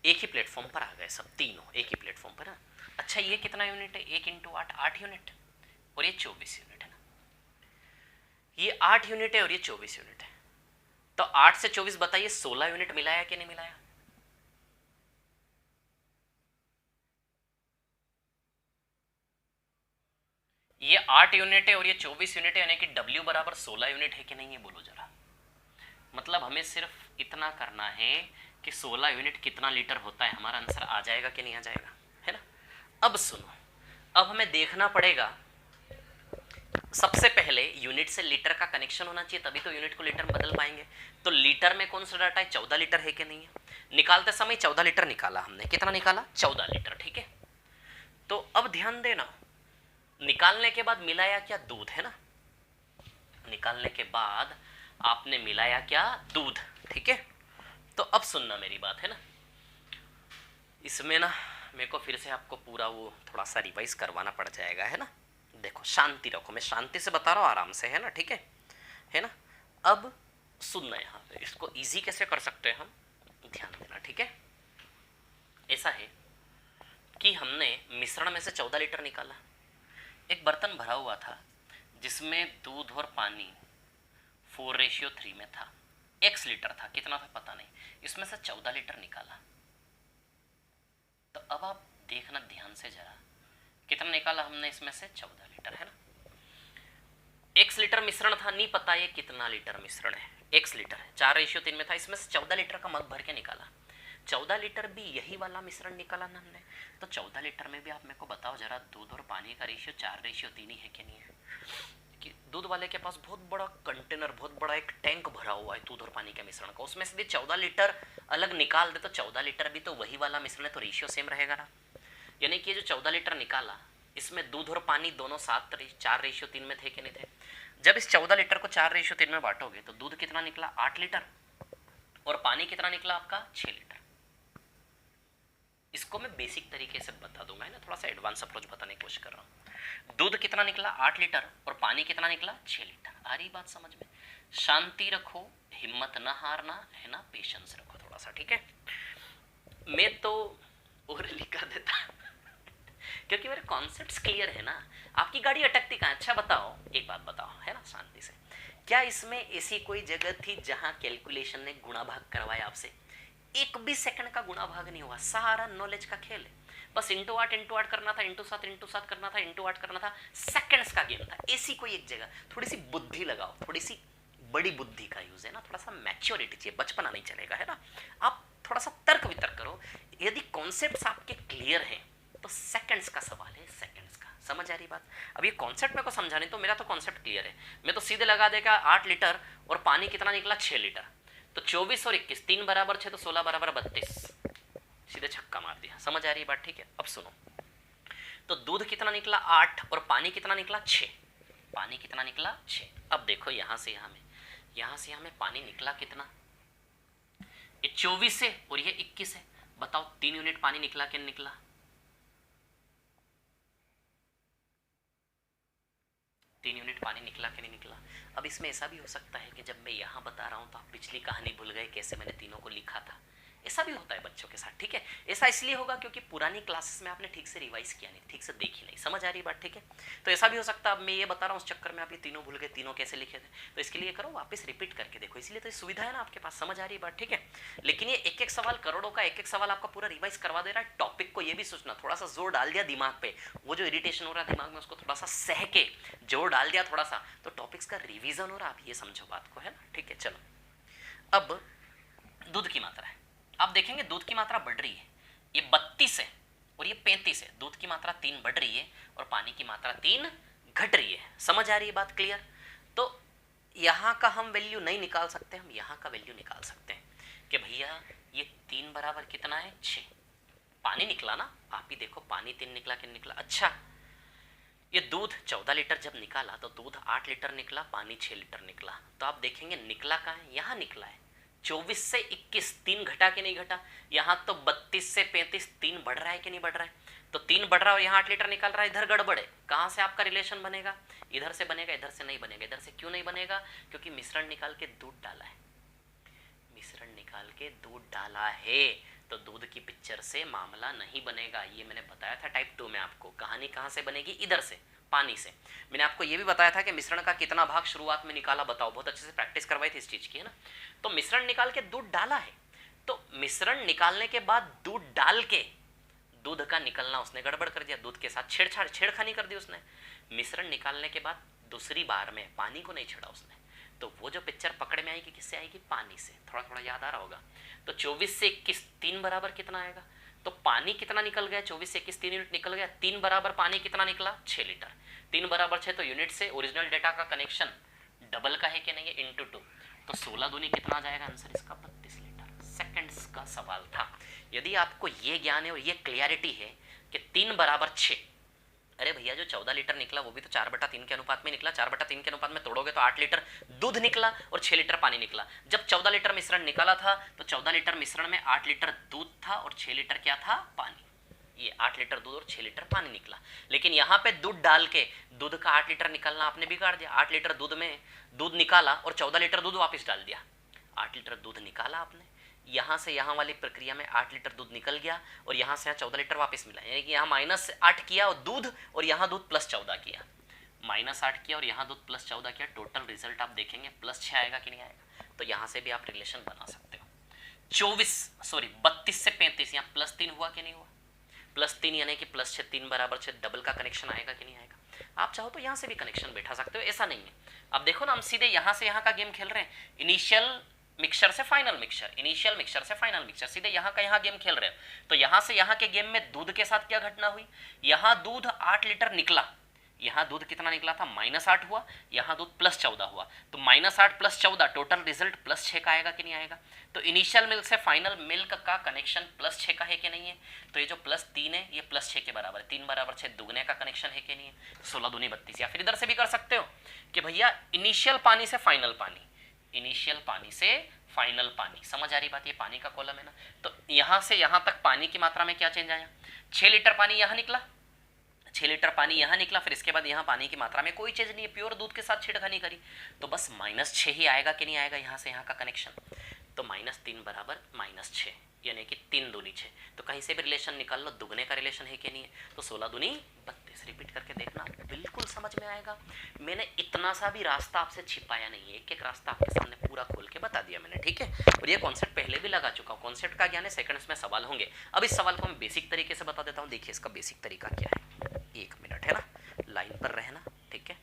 एक ही प्लेटफॉर्म पर आ गए सब, तीनों एक ही प्लेटफॉर्म पर है। अच्छा ये कितना यूनिट है? 1 × 8 8 यूनिट, और ये 24 यूनिट है ना। ये 8 यूनिट है और ये 24 यूनिट है। तो 8 से 24 बताइए 16 यूनिट मिलाया कि नहीं मिलाया? ये 8 यूनिट है और ये 24 यूनिट है, यानी कि W बराबर 16 यूनिट है कि नहीं, ये बोलो जरा। मतलब हमें सिर्फ इतना करना है कि 16 यूनिट कितना लीटर होता है, हमारा आंसर आ जाएगा कि नहीं आ जाएगा, है ना। अब सुनो, अब हमें देखना पड़ेगा, सबसे पहले यूनिट से लीटर का कनेक्शन होना चाहिए, तभी तो यूनिट को लीटर में बदल पाएंगे। तो लीटर में कौन सा डाटा है? 14 लीटर है कि नहीं है। निकालते समय 14 लीटर निकाला हमने, कितना निकाला? 14 लीटर, ठीक है। तो अब ध्यान देना, निकालने के बाद मिलाया क्या? दूध, है ना। निकालने के बाद आपने मिलाया क्या? दूध, ठीक है। तो अब सुनना मेरी बात है ना, इसमें ना मेरे को फिर से आपको पूरा वो थोड़ा सा रिवाइज करवाना पड़ जाएगा, है ना। देखो शांति रखो, मैं शांति से बता रहा हूँ, आराम से, है ना, ठीक है ना। अब सुनना, यहाँ पे इसको इजी कैसे कर सकते हैं हम, ध्यान देना, ठीक है। ऐसा है कि हमने मिश्रण में से 14 लीटर निकाला। एक बर्तन भरा हुआ था जिसमें दूध और पानी 4:3 में था, x लीटर था, कितना था पता नहीं, इसमें से 14 लीटर निकाला। तो अब आप देखना ध्यान से जरा, कितना निकाला हमने इसमें से? 14 लीटर, है ना। x लीटर मिश्रण था, नहीं पता ये कितना लीटर मिश्रण है, x लीटर है, 4:3 में था, इसमें से 14 लीटर का मग भर के निकाला। 14 लीटर भी यही वाला मिश्रण निकाला ना हमने। तो 14 लीटर में भी आप मेरे को बताओ जरा, दूध और पानी का रेशियो 4:3 ही है कि नहीं है। कि दूध वाले के पास बहुत बड़ा कंटेनर, बहुत बड़ा एक टैंक भरा हुआ है दूध और पानी के मिश्रण का, उसमें से भी 14 लीटर अलग निकाल दे तो 14 लीटर भी तो वही वाला मिश्रण है, तो रेशियो सेम रहेगा ना। यानी कि ये जो 14 लीटर निकाला, इसमें दूध और पानी दोनों 4:3 में थे कि नहीं थे। जब इस 14 लीटर को 4:3 में बांटोगे तो दूध कितना निकला? 8 लीटर, और पानी कितना निकला आपका? 6 लीटर। इसको मैं बेसिक तरीके से बता दूंगा, है ना, थोड़ा सा एडवांस अप्रोच बताने की कोशिश कर रहा हूँ। दूध कितना निकला? 8 लीटर, और पानी कितना निकला? 6 लीटर। आ रही बात समझ में? शांति रखो, हिम्मत ना हारना, है ना, पेशेंस रखो थोड़ा सा, ठीक है। मैं तो ओरली कर देता क्योंकि मेरे कॉन्सेप्ट्स क्लियर है ना। आपकी गाड़ी अटकती कहाँ? अच्छा बताओ, एक बात बताओ, है ना, शांति से, क्या इसमें ऐसी कोई जगह थी जहां कैलकुलेशन ने गुणा भाग करवाया आपसे? एक भी सेकंड का गुणा भाग नहीं हुआ, सारा नॉलेज का खेल है। बस इंटू 8 करना था, इंटू 7 करना था, इंटू 8 करना था, सेकंड्स का गेम था। ऐसी कोई एक जगह, थोड़ी सी बुद्धि लगाओ, थोड़ी सी बड़ी बुद्धि का यूज है ना, थोड़ा सा मैच्योरिटी चाहिए, बचपना नहीं चलेगा, है ना। आप थोड़ा सा तर्क वितर्क करो। यदि कॉन्सेप्ट्स आपके क्लियर हैं तो सेकंड्स का सवाल है, सेकंड्स का। समझ आ रही बात? अब ये कॉन्सेप्ट मेरे को समझाने, तो मेरा तो कॉन्सेप्ट क्लियर है, मैं तो सीधे लगा देगा 8 लीटर और पानी कितना निकला? 6 लीटर। तो 24 और 21, 3 बराबर 6, तो 16 बराबर 32, सीधे छक्का मार दिया। समझ आ रही है बात? ठीक है। अब सुनो, तो दूध कितना निकला? 8, और पानी कितना निकला? 6। पानी कितना निकला? 6। अब देखो यहां से यहां में पानी निकला कितना? ये 24 है और ये 21 है। बताओ 3 यूनिट पानी निकला कि नहीं निकला? 3 यूनिट पानी निकला कि नहीं निकला। अब इसमें ऐसा भी हो सकता है कि जब मैं यहाँ बता रहा हूँ तो आप पिछली कहानी भूल गए कैसे मैंने तीनों को लिखा था। ऐसा भी होता है बच्चों के साथ, ठीक है। ऐसा इसलिए होगा क्योंकि पुरानी क्लासेस में आपने ठीक से रिवाइज किया नहीं, ठीक से देखी नहीं, समझ आ रही बात, ठीक है। तो ऐसा भी हो सकता है अब मैं ये बता रहा हूँ उस चक्कर में आप ये तीनों भूल गए, तीनों कैसे लिखे थे। तो इसके लिए करो वापस रिपीट करके देखो, इसलिए तो सुविधा है ना आपके पास, समझ आ रही बात, ठीक है। लेकिन ये एक एक सवाल, करोड़ों का एक एक सवाल आपका पूरा रिवाइज करवा दे रहा है। टॉपिक को ये भी सोचना, थोड़ा सा जोर डाल दिया दिमाग पे, वो जो इरिटेशन हो रहा है दिमाग में उसको थोड़ा सा सह के जोर डाल दिया थोड़ा सा, तो टॉपिक्स का रिवीजन हो रहा, आप ये समझो बात को, है ना, ठीक है। चलो अब दूध की मात्रा है, आप देखेंगे दूध की मात्रा बढ़ रही है, ये 32 है और ये 35 है। दूध की मात्रा 3 बढ़ रही है और पानी की मात्रा 3 घट रही है, समझ आ रही है बात, क्लियर। तो यहाँ का हम वैल्यू नहीं निकाल सकते, हम यहाँ का वैल्यू निकाल सकते हैं कि भैया ये 3 बराबर कितना है 6, पानी निकला ना, आप ही देखो पानी 3 निकला कि निकला। अच्छा ये दूध 14 लीटर जब निकाला तो दूध 8 लीटर निकला, पानी 6 लीटर निकला। तो आप देखेंगे निकला कहाँ है, यहाँ निकला है। 24 से 21 3 घटा कि नहीं घटा, यहाँ तो 32 से 35 3 बढ़ रहा है कि नहीं बढ़ रहा है, तो 3 बढ़ रहा है और यहाँ 8 लीटर निकल रहा है, इधर गड़बड़ है। कहाँ से आपका रिलेशन बनेगा, इधर से बनेगा, इधर से नहीं बनेगा। इधर से क्यों नहीं बनेगा, क्योंकि मिश्रण निकाल के दूध डाला है, मिश्रण निकाल के दूध डाला है, तो दूध की पिक्चर से मामला नहीं बनेगा। ये मैंने बताया था टाइप 2 में आपको। कहानी कहाँ से बनेगी, इधर से, पानी से। मैंने आपको ये भी बताया था कि मिश्रण का कितना भाग शुरुआत में निकाला, बताओ, बहुत अच्छे से प्रैक्टिस करवाई थी इस चीज की, है ना। तो मिश्रण निकाल के दूध डाला है, तो मिश्रण निकालने के बाद दूध डाल के दूध का निकलना उसने गड़बड़ कर दिया, दूध के साथ छेड़खानी कर दी उसने। मिश्रण निकालने के बाद दूसरी बार में पानी को नहीं छेड़ा उसने, तो वो जो पिक्चर पकड़ में आएगी किससे आएगी, पानी से। थोड़ा थोड़ा याद आ रहा होगा। तो 24 से 21 3 बराबर कितना आएगा, तो पानी कितना निकल गया, 24 से 21 3 यूनिट निकल गया, 3 बराबर पानी कितना निकला 6 लीटर। 3 बराबर 6, तो यूनिट से ओरिजिनल डेटा का कनेक्शन डबल का है कि नहीं है, इंटू 2, तो 16 दूनी कितना आ जाएगा आंसर इसका 32 लीटर। सेकंड्स का सवाल था। यदि आपको ये ज्ञान है और ये क्लियरिटी है कि 3 बराबर 6, अरे भैया जो 14 लीटर निकला वो भी तो 4/3 के अनुपात में निकला, 4/3 के अनुपात में तोड़ोगे तो 8 लीटर दूध निकला और 6 लीटर पानी निकला। जब 14 लीटर मिश्रण निकाला था तो 14 लीटर मिश्रण में 8 लीटर दूध था और 6 लीटर क्या था, पानी। ये 8 लीटर दूध और 6 लीटर पानी निकला। लेकिन यहाँ पे दूध डाल के दूध का 8 लीटर निकलना आपने बिगाड़ दिया। 8 लीटर दूध में दूध निकाला और 14 लीटर दूध वापस डाल दिया। 8 लीटर दूध निकाला आपने, यहाँ से यहाँ वाली प्रक्रिया में 8 लीटर दूध निकल गया और यहाँ से यहाँ 14 लीटर वापस मिला, यानी कि यहाँ -8 किया और दूध, और यहाँ दूध +14 किया। -8 किया और यहाँ दूध +14 किया, टोटल रिजल्ट आप देखेंगे +6 आएगा कि नहीं आएगा। तो यहाँ से भी आप रिलेशन बना सकते हो। 32 से 35 यहाँ +3 हुआ कि नहीं हुआ, +3 यानी कि +6, 3 बराबर 6, डबल का कनेक्शन आएगा कि नहीं आएगा। आप चाहो तो यहाँ से भी कनेक्शन बैठा सकते हो, ऐसा नहीं है। अब देखो ना, हम सीधे यहाँ से यहाँ का गेम खेल रहे हैं, इनिशियल मिक्सचर से फाइनल मिक्सचर, इनिशियल मिक्सचर से फाइनल मिक्सचर, सीधे यहाँ का यहाँ गेम खेल रहे हो। तो यहाँ से यहाँ के गेम में दूध के साथ क्या घटना हुई, यहाँ दूध 8 लीटर निकला, यहाँ दूध कितना निकला था -8 हुआ, यहाँ दूध +14 हुआ, तो -8 +14 टोटल रिजल्ट +6 का आएगा कि नहीं आएगा। तो इनिशियल मिल्क से फाइनल मिल्क का कनेक्शन +6 का है कि नहीं है। तो ये जो +3 है ये +6 के बराबर है, 3 बराबर 6 दुगने का कनेक्शन है कि नहीं है। 16 दूनी 32। या फिर इधर से भी कर सकते हो कि भैया इनिशियल पानी से फाइनल पानी, इनिशियल पानी से फाइनल पानी, समझ आ रही बात, ये पानी का कॉलम है ना। तो यहाँ से यहाँ तक पानी की मात्रा में क्या चेंज आया, 6 लीटर पानी यहाँ निकला, 6 लीटर पानी यहाँ निकला, फिर इसके बाद यहाँ पानी की मात्रा में कोई चेंज नहीं है, प्योर दूध के साथ छेड़खानी करी, तो बस -6 ही आएगा कि नहीं आएगा यहाँ से यहाँ का कनेक्शन। तो -3 बराबर -6, यानी कि 3 दूनी 6, तो कहीं से भी रिलेशन निकाल लो, दुगने का रिलेशन है कि नहीं है। तो 16 दूनी 32, रिपीट करके देखना, बिल्कुल समझ में आएगा। मैंने इतना सा भी रास्ता आपसे छिपाया नहीं है, एक एक रास्ता आपके सामने पूरा खोल के बता दिया मैंने, ठीक है। और ये कॉन्सेप्ट पहले भी लगा चुका हूँ, कॉन्सेप्ट का ज्ञान है, सेकंड्स में सवाल होंगे। अब इस सवाल को मैं बेसिक तरीके से बता देता हूँ। देखिए इसका बेसिक तरीका क्या है, 1 मिनट है ना, लाइन पर रहना, ठीक है।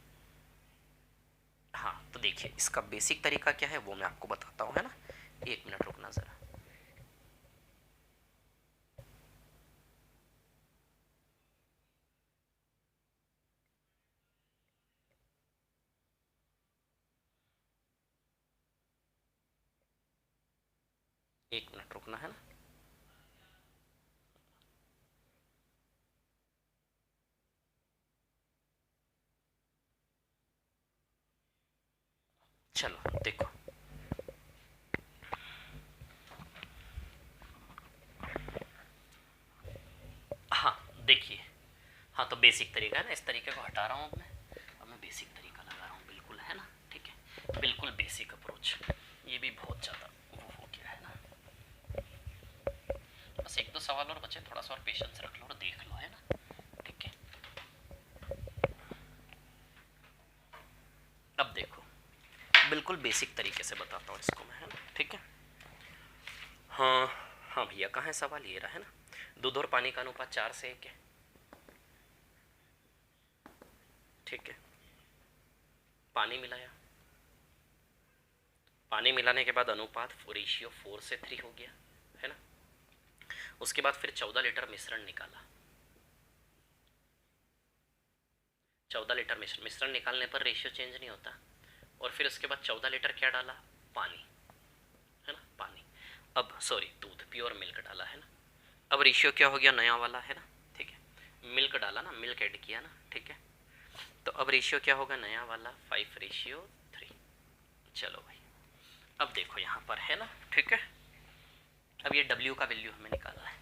हाँ तो देखिए इसका बेसिक तरीका क्या है वो मैं आपको बताता हूँ, है ना। 1 मिनट रुकना जरा। एक मिनट रुकना है ना। चलो देखो, हाँ देखिए, हाँ तो बेसिक तरीका है ना, इस तरीके को हटा रहा हूँ अब मैं बेसिक तरीका बिल्कुल बेसिक अप्रोच, ये भी बहुत ज़्यादा वो हो गया है ना। बस एक दो सवाल और बचे, थोड़ा सा और पेशेंस रख लो और देख लो, है ना, ठीक है। अब देखो बिल्कुल बेसिक तरीके से बताता हूँ इसको मैं, है ना, ठीक है। हाँ हाँ भैया, कहाँ है सवाल, ये रहा, है ना। दूध और पानी का अनुपात 4:1 है, ठीक है। पानी मिलाया, पानी मिलाने के बाद अनुपात रेशियो 4:3 हो गया, है ना। उसके बाद फिर 14 लीटर मिश्रण निकाला, 14 लीटर मिश्रण निकालने पर रेशियो चेंज नहीं होता। और फिर उसके बाद 14 लीटर क्या डाला, पानी, है ना, पानी। अब सॉरी, दूध, प्योर मिल्क डाला, है ना। अब रेशियो क्या हो गया, नया वाला, है ना, ठीक है। मिल्क डाला ना, मिल्क ऐड किया ना, ठीक है। तो अब रेशियो क्या होगा, नया वाला 5:3। चलो भाई, अब देखो यहाँ पर, है ना, ठीक है। अब ये W का वैल्यू हमें निकालना है।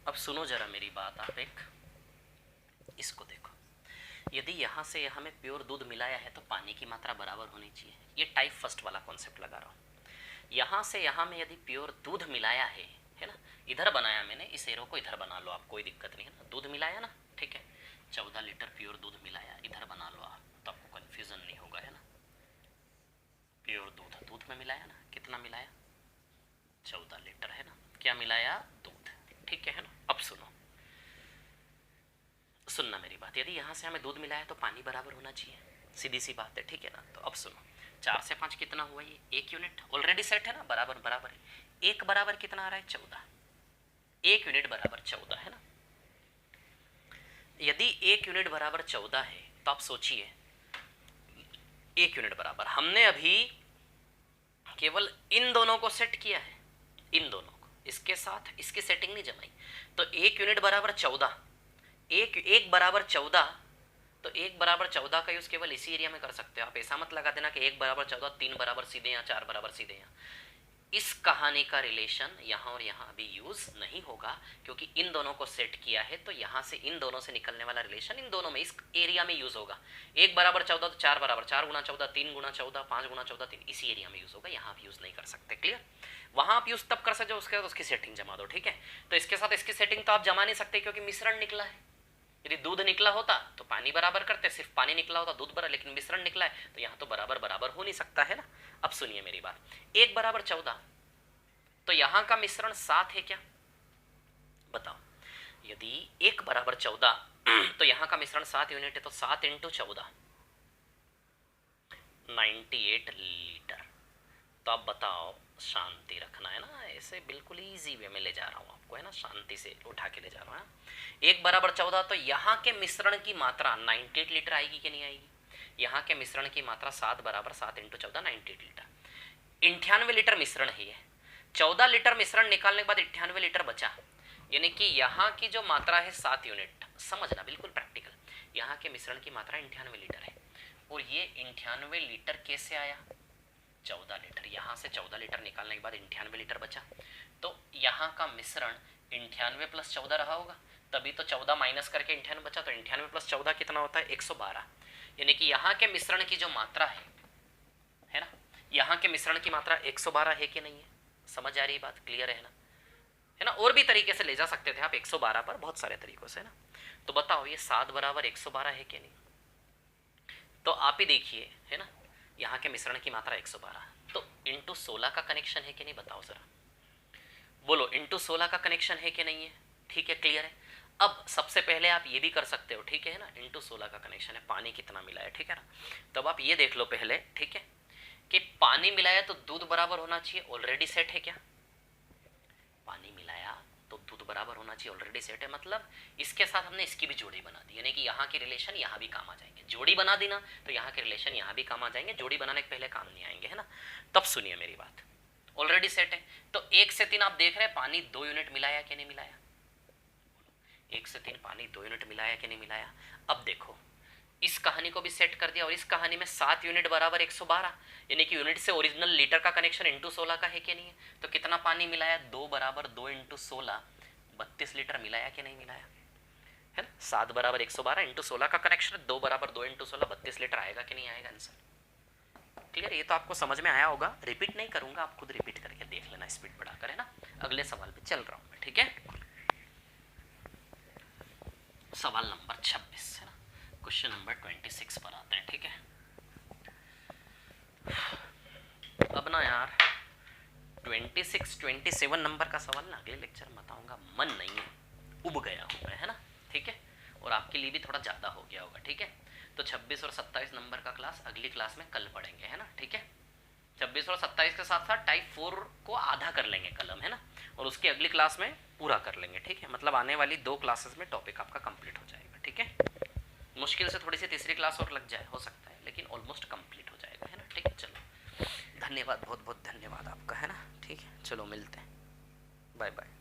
अब सुनो जरा मेरी बात, आप एक इसको देखो। यदि यहाँ से यहाँ में प्योर दूध मिलाया है तो पानी की मात्रा बराबर होनी चाहिए। ये टाइप फर्स्ट वाला कॉन्सेप्ट लगा रहा हूँ। यहाँ से यहाँ में यदि प्योर दूध मिलाया है ना, इधर बनाया मैंने, इस एरो को इधर बना लो आप, कोई दिक्कत नहीं है ना। दूध मिलाया ना, ठीक है, 14 लीटर प्योर दूध मिलाया, इधर बना लो आप, तो आपको कन्फ्यूजन नहीं होगा, है ना। प्योर दूध, दूध में मिलाया ना, कितना मिलाया, 14 लीटर, है ना। क्या मिलाया, दूध, ठीक है ना। अब सुनो, सुनना मेरी बात। यदि यहाँ से हमें दूध मिला है तो पानी बराबर होना चाहिए, सीधी सी बात है, ठीक है ना। तो अब सुनो, 4 से 5 कितना हुआ, ये 1 यूनिट ऑलरेडी सेट है ना, बराबर बराबर है। 1 बराबर कितना आ रहा है, 14। 1 यूनिट बराबर 14, है ना। यदि 1 यूनिट बराबर 14 है तो आप सोचिए, 1 यूनिट बराबर, हमने अभी केवल इन दोनों को सेट किया है, इन दोनों को, इसके साथ इसकी सेटिंग नहीं जमाई। तो 1 यूनिट बराबर 14, एक बराबर 14, तो 1 बराबर 14 का यूज केवल इसी एरिया में कर सकते हो आप। ऐसा मत लगा देना कि 1 बराबर 14, 3 बराबर सीधे यहाँ, 4 बराबर सीधे यहाँ। इस कहानी का रिलेशन यहाँ और यहाँ अभी यूज नहीं होगा, क्योंकि इन दोनों को सेट किया है तो यहाँ से इन दोनों से निकलने वाला रिलेशन इन दोनों में, इस एरिया में यूज होगा। 1 बराबर 14 तो 4 बराबर 4 गुना 14, 3 गुना 14, 5 गुना 14, 3, इसी एरिया में यूज होगा, यहाँ आप यूज नहीं कर सकते। क्लियर। वहां आप यूज तब कर सकते हो, उसके बाद उसकी सेटिंग जमा दो, ठीक है। तो इसके साथ इसकी सेटिंग तो आप जमा नहीं सकते, क्योंकि मिश्रण निकला है। यदि दूध निकला होता तो पानी बराबर करते, सिर्फ पानी निकला होता दूध बराबर, लेकिन मिश्रण निकला है तो यहाँ तो बराबर बराबर हो नहीं सकता, है ना। अब सुनिए मेरी बात, 1 बराबर 14, तो यहाँ का मिश्रण 7 है क्या, बताओ। यदि 1 बराबर 14 तो यहाँ का मिश्रण 7 यूनिट है, तो 7 × 14 98 लीटर। तो अब बताओ, शांति रखना है ना, ऐसे बिल्कुल इजी वे में ले जा रहा हूँ आपको, है ना, शांति से उठा के ले जा रहा हूँ। 1 बराबर 14, तो यहाँ के मिश्रण की मात्रा 98 लीटर आएगी कि नहीं आएगी। यहाँ के मिश्रण की मात्रा 7 बराबर 7 × 14 98 लीटर, 98 लीटर मिश्रण है ये। 14 लीटर मिश्रण निकालने के बाद 98 लीटर बचा, यानी कि यहाँ की जो मात्रा है 7 यूनिट। समझना बिल्कुल प्रैक्टिकल, यहाँ के मिश्रण की मात्रा 98 लीटर है, और ये 98 लीटर कैसे आया, 14 लीटर। यहाँ से 14 लीटर निकालने के बाद 98 लीटर बचा, तो यहाँ का मिश्रण 98 + 14 रहा होगा, तभी तो 14 माइनस करके 98 बचा, तो 98 + 14 कितना होता है, 112। यानी कि यहाँ के मिश्रण की जो मात्रा है ना, यहाँ के मिश्रण की मात्रा 112 है कि नहीं है। समझ आ रही बात, क्लियर है ना। और भी तरीके से ले जा सकते थे आप 112 पर, बहुत सारे तरीकों से ना। तो बताओ ये 7 बराबर 112 है कि नहीं, तो आप ही देखिए, है ना। यहाँ के मिश्रण की मात्रा 112, तो × 16 का कनेक्शन है कि नहीं, बताओ जरा, बोलो, × 16 का कनेक्शन है कि नहीं है। ठीक है, क्लियर है। अब सबसे पहले आप ये भी कर सकते हो, ठीक है ना, × 16 का कनेक्शन है, पानी कितना मिला है, ठीक है ना। तब आप ये देख लो पहले, ठीक है, कि पानी मिलाया तो दूध बराबर होना चाहिए, ऑलरेडी सेट है क्या, पानी मिलाया तो दूध बराबर होना चाहिए, ऑलरेडी सेट है। मतलब इसके साथ हमने इसकी भी जोड़ी बना दी, यानी कि यहाँ के रिलेशन यहाँ भी काम आ जाएंगे। जोड़ी बना दी ना, तो यहाँ के रिलेशन यहाँ भी काम आ जाएंगे, जोड़ी बनाने के पहले काम नहीं आएंगे, है ना। तब सुनिए मेरी बात, ऑलरेडी सेट है, तो 1 से 3 आप देख रहे हैं, पानी 2 यूनिट मिलाया कि नहीं मिलाया, 1 से 3 पानी 2 यूनिट मिलाया कि नहीं मिलाया। अब देखो, इस कहानी को भी सेट कर दिया, और इस कहानी में 7 यूनिट बराबर 112, यानी कि यूनिट से ओरिजिनल लीटर का कनेक्शन × 16 का है कि नहीं है। तो कितना पानी मिलाया, 2 बराबर 2 × 16 32 लीटर मिलाया कि नहीं मिलाया, है ना। 7 बराबर 112 × 16 का कनेक्शन, 2 बराबर 2 × 16 32 लीटर आएगा कि नहीं आएगा आंसर। क्लियर? ये तो आपको समझ में आया होगा, रिपीट नहीं करूंगा, आप खुद रिपीट करके देख लेना स्पीड बढ़ाकर, है ना। अगले सवाल पे चल रहा हूं मैं, ठीक है। सवाल नंबर 26, है ना। क्वेश्चन नंबर 26 पर आते हैं, ठीक है। अब ना यार 26 27 नंबर का सवाल ना अगले लेक्चर में बताऊंगा, मन नहीं है, उब गया हूँ मैं, है ना, ठीक है। और आपके लिए भी थोड़ा ज़्यादा हो गया होगा, ठीक है। तो 26 और 27 नंबर का क्लास अगली क्लास में कल पढ़ेंगे, है ना, ठीक है। 26 और 27 के साथ साथ टाइप 4 को आधा कर लेंगे कल हम, है ना, और उसकी अगली क्लास में पूरा कर लेंगे, ठीक है। मतलब आने वाली 2 क्लासेस में टॉपिक आपका कंप्लीट हो जाएगा, ठीक है। मुश्किल से थोड़ी सी तीसरी क्लास और लग जाए, हो सकता है, लेकिन ऑलमोस्ट कंप्लीट हो जाएगा, है ना, ठीक है। चलो धन्यवाद, बहुत बहुत धन्यवाद आपका, है ना, ठीक है। चलो मिलते हैं, बाय बाय।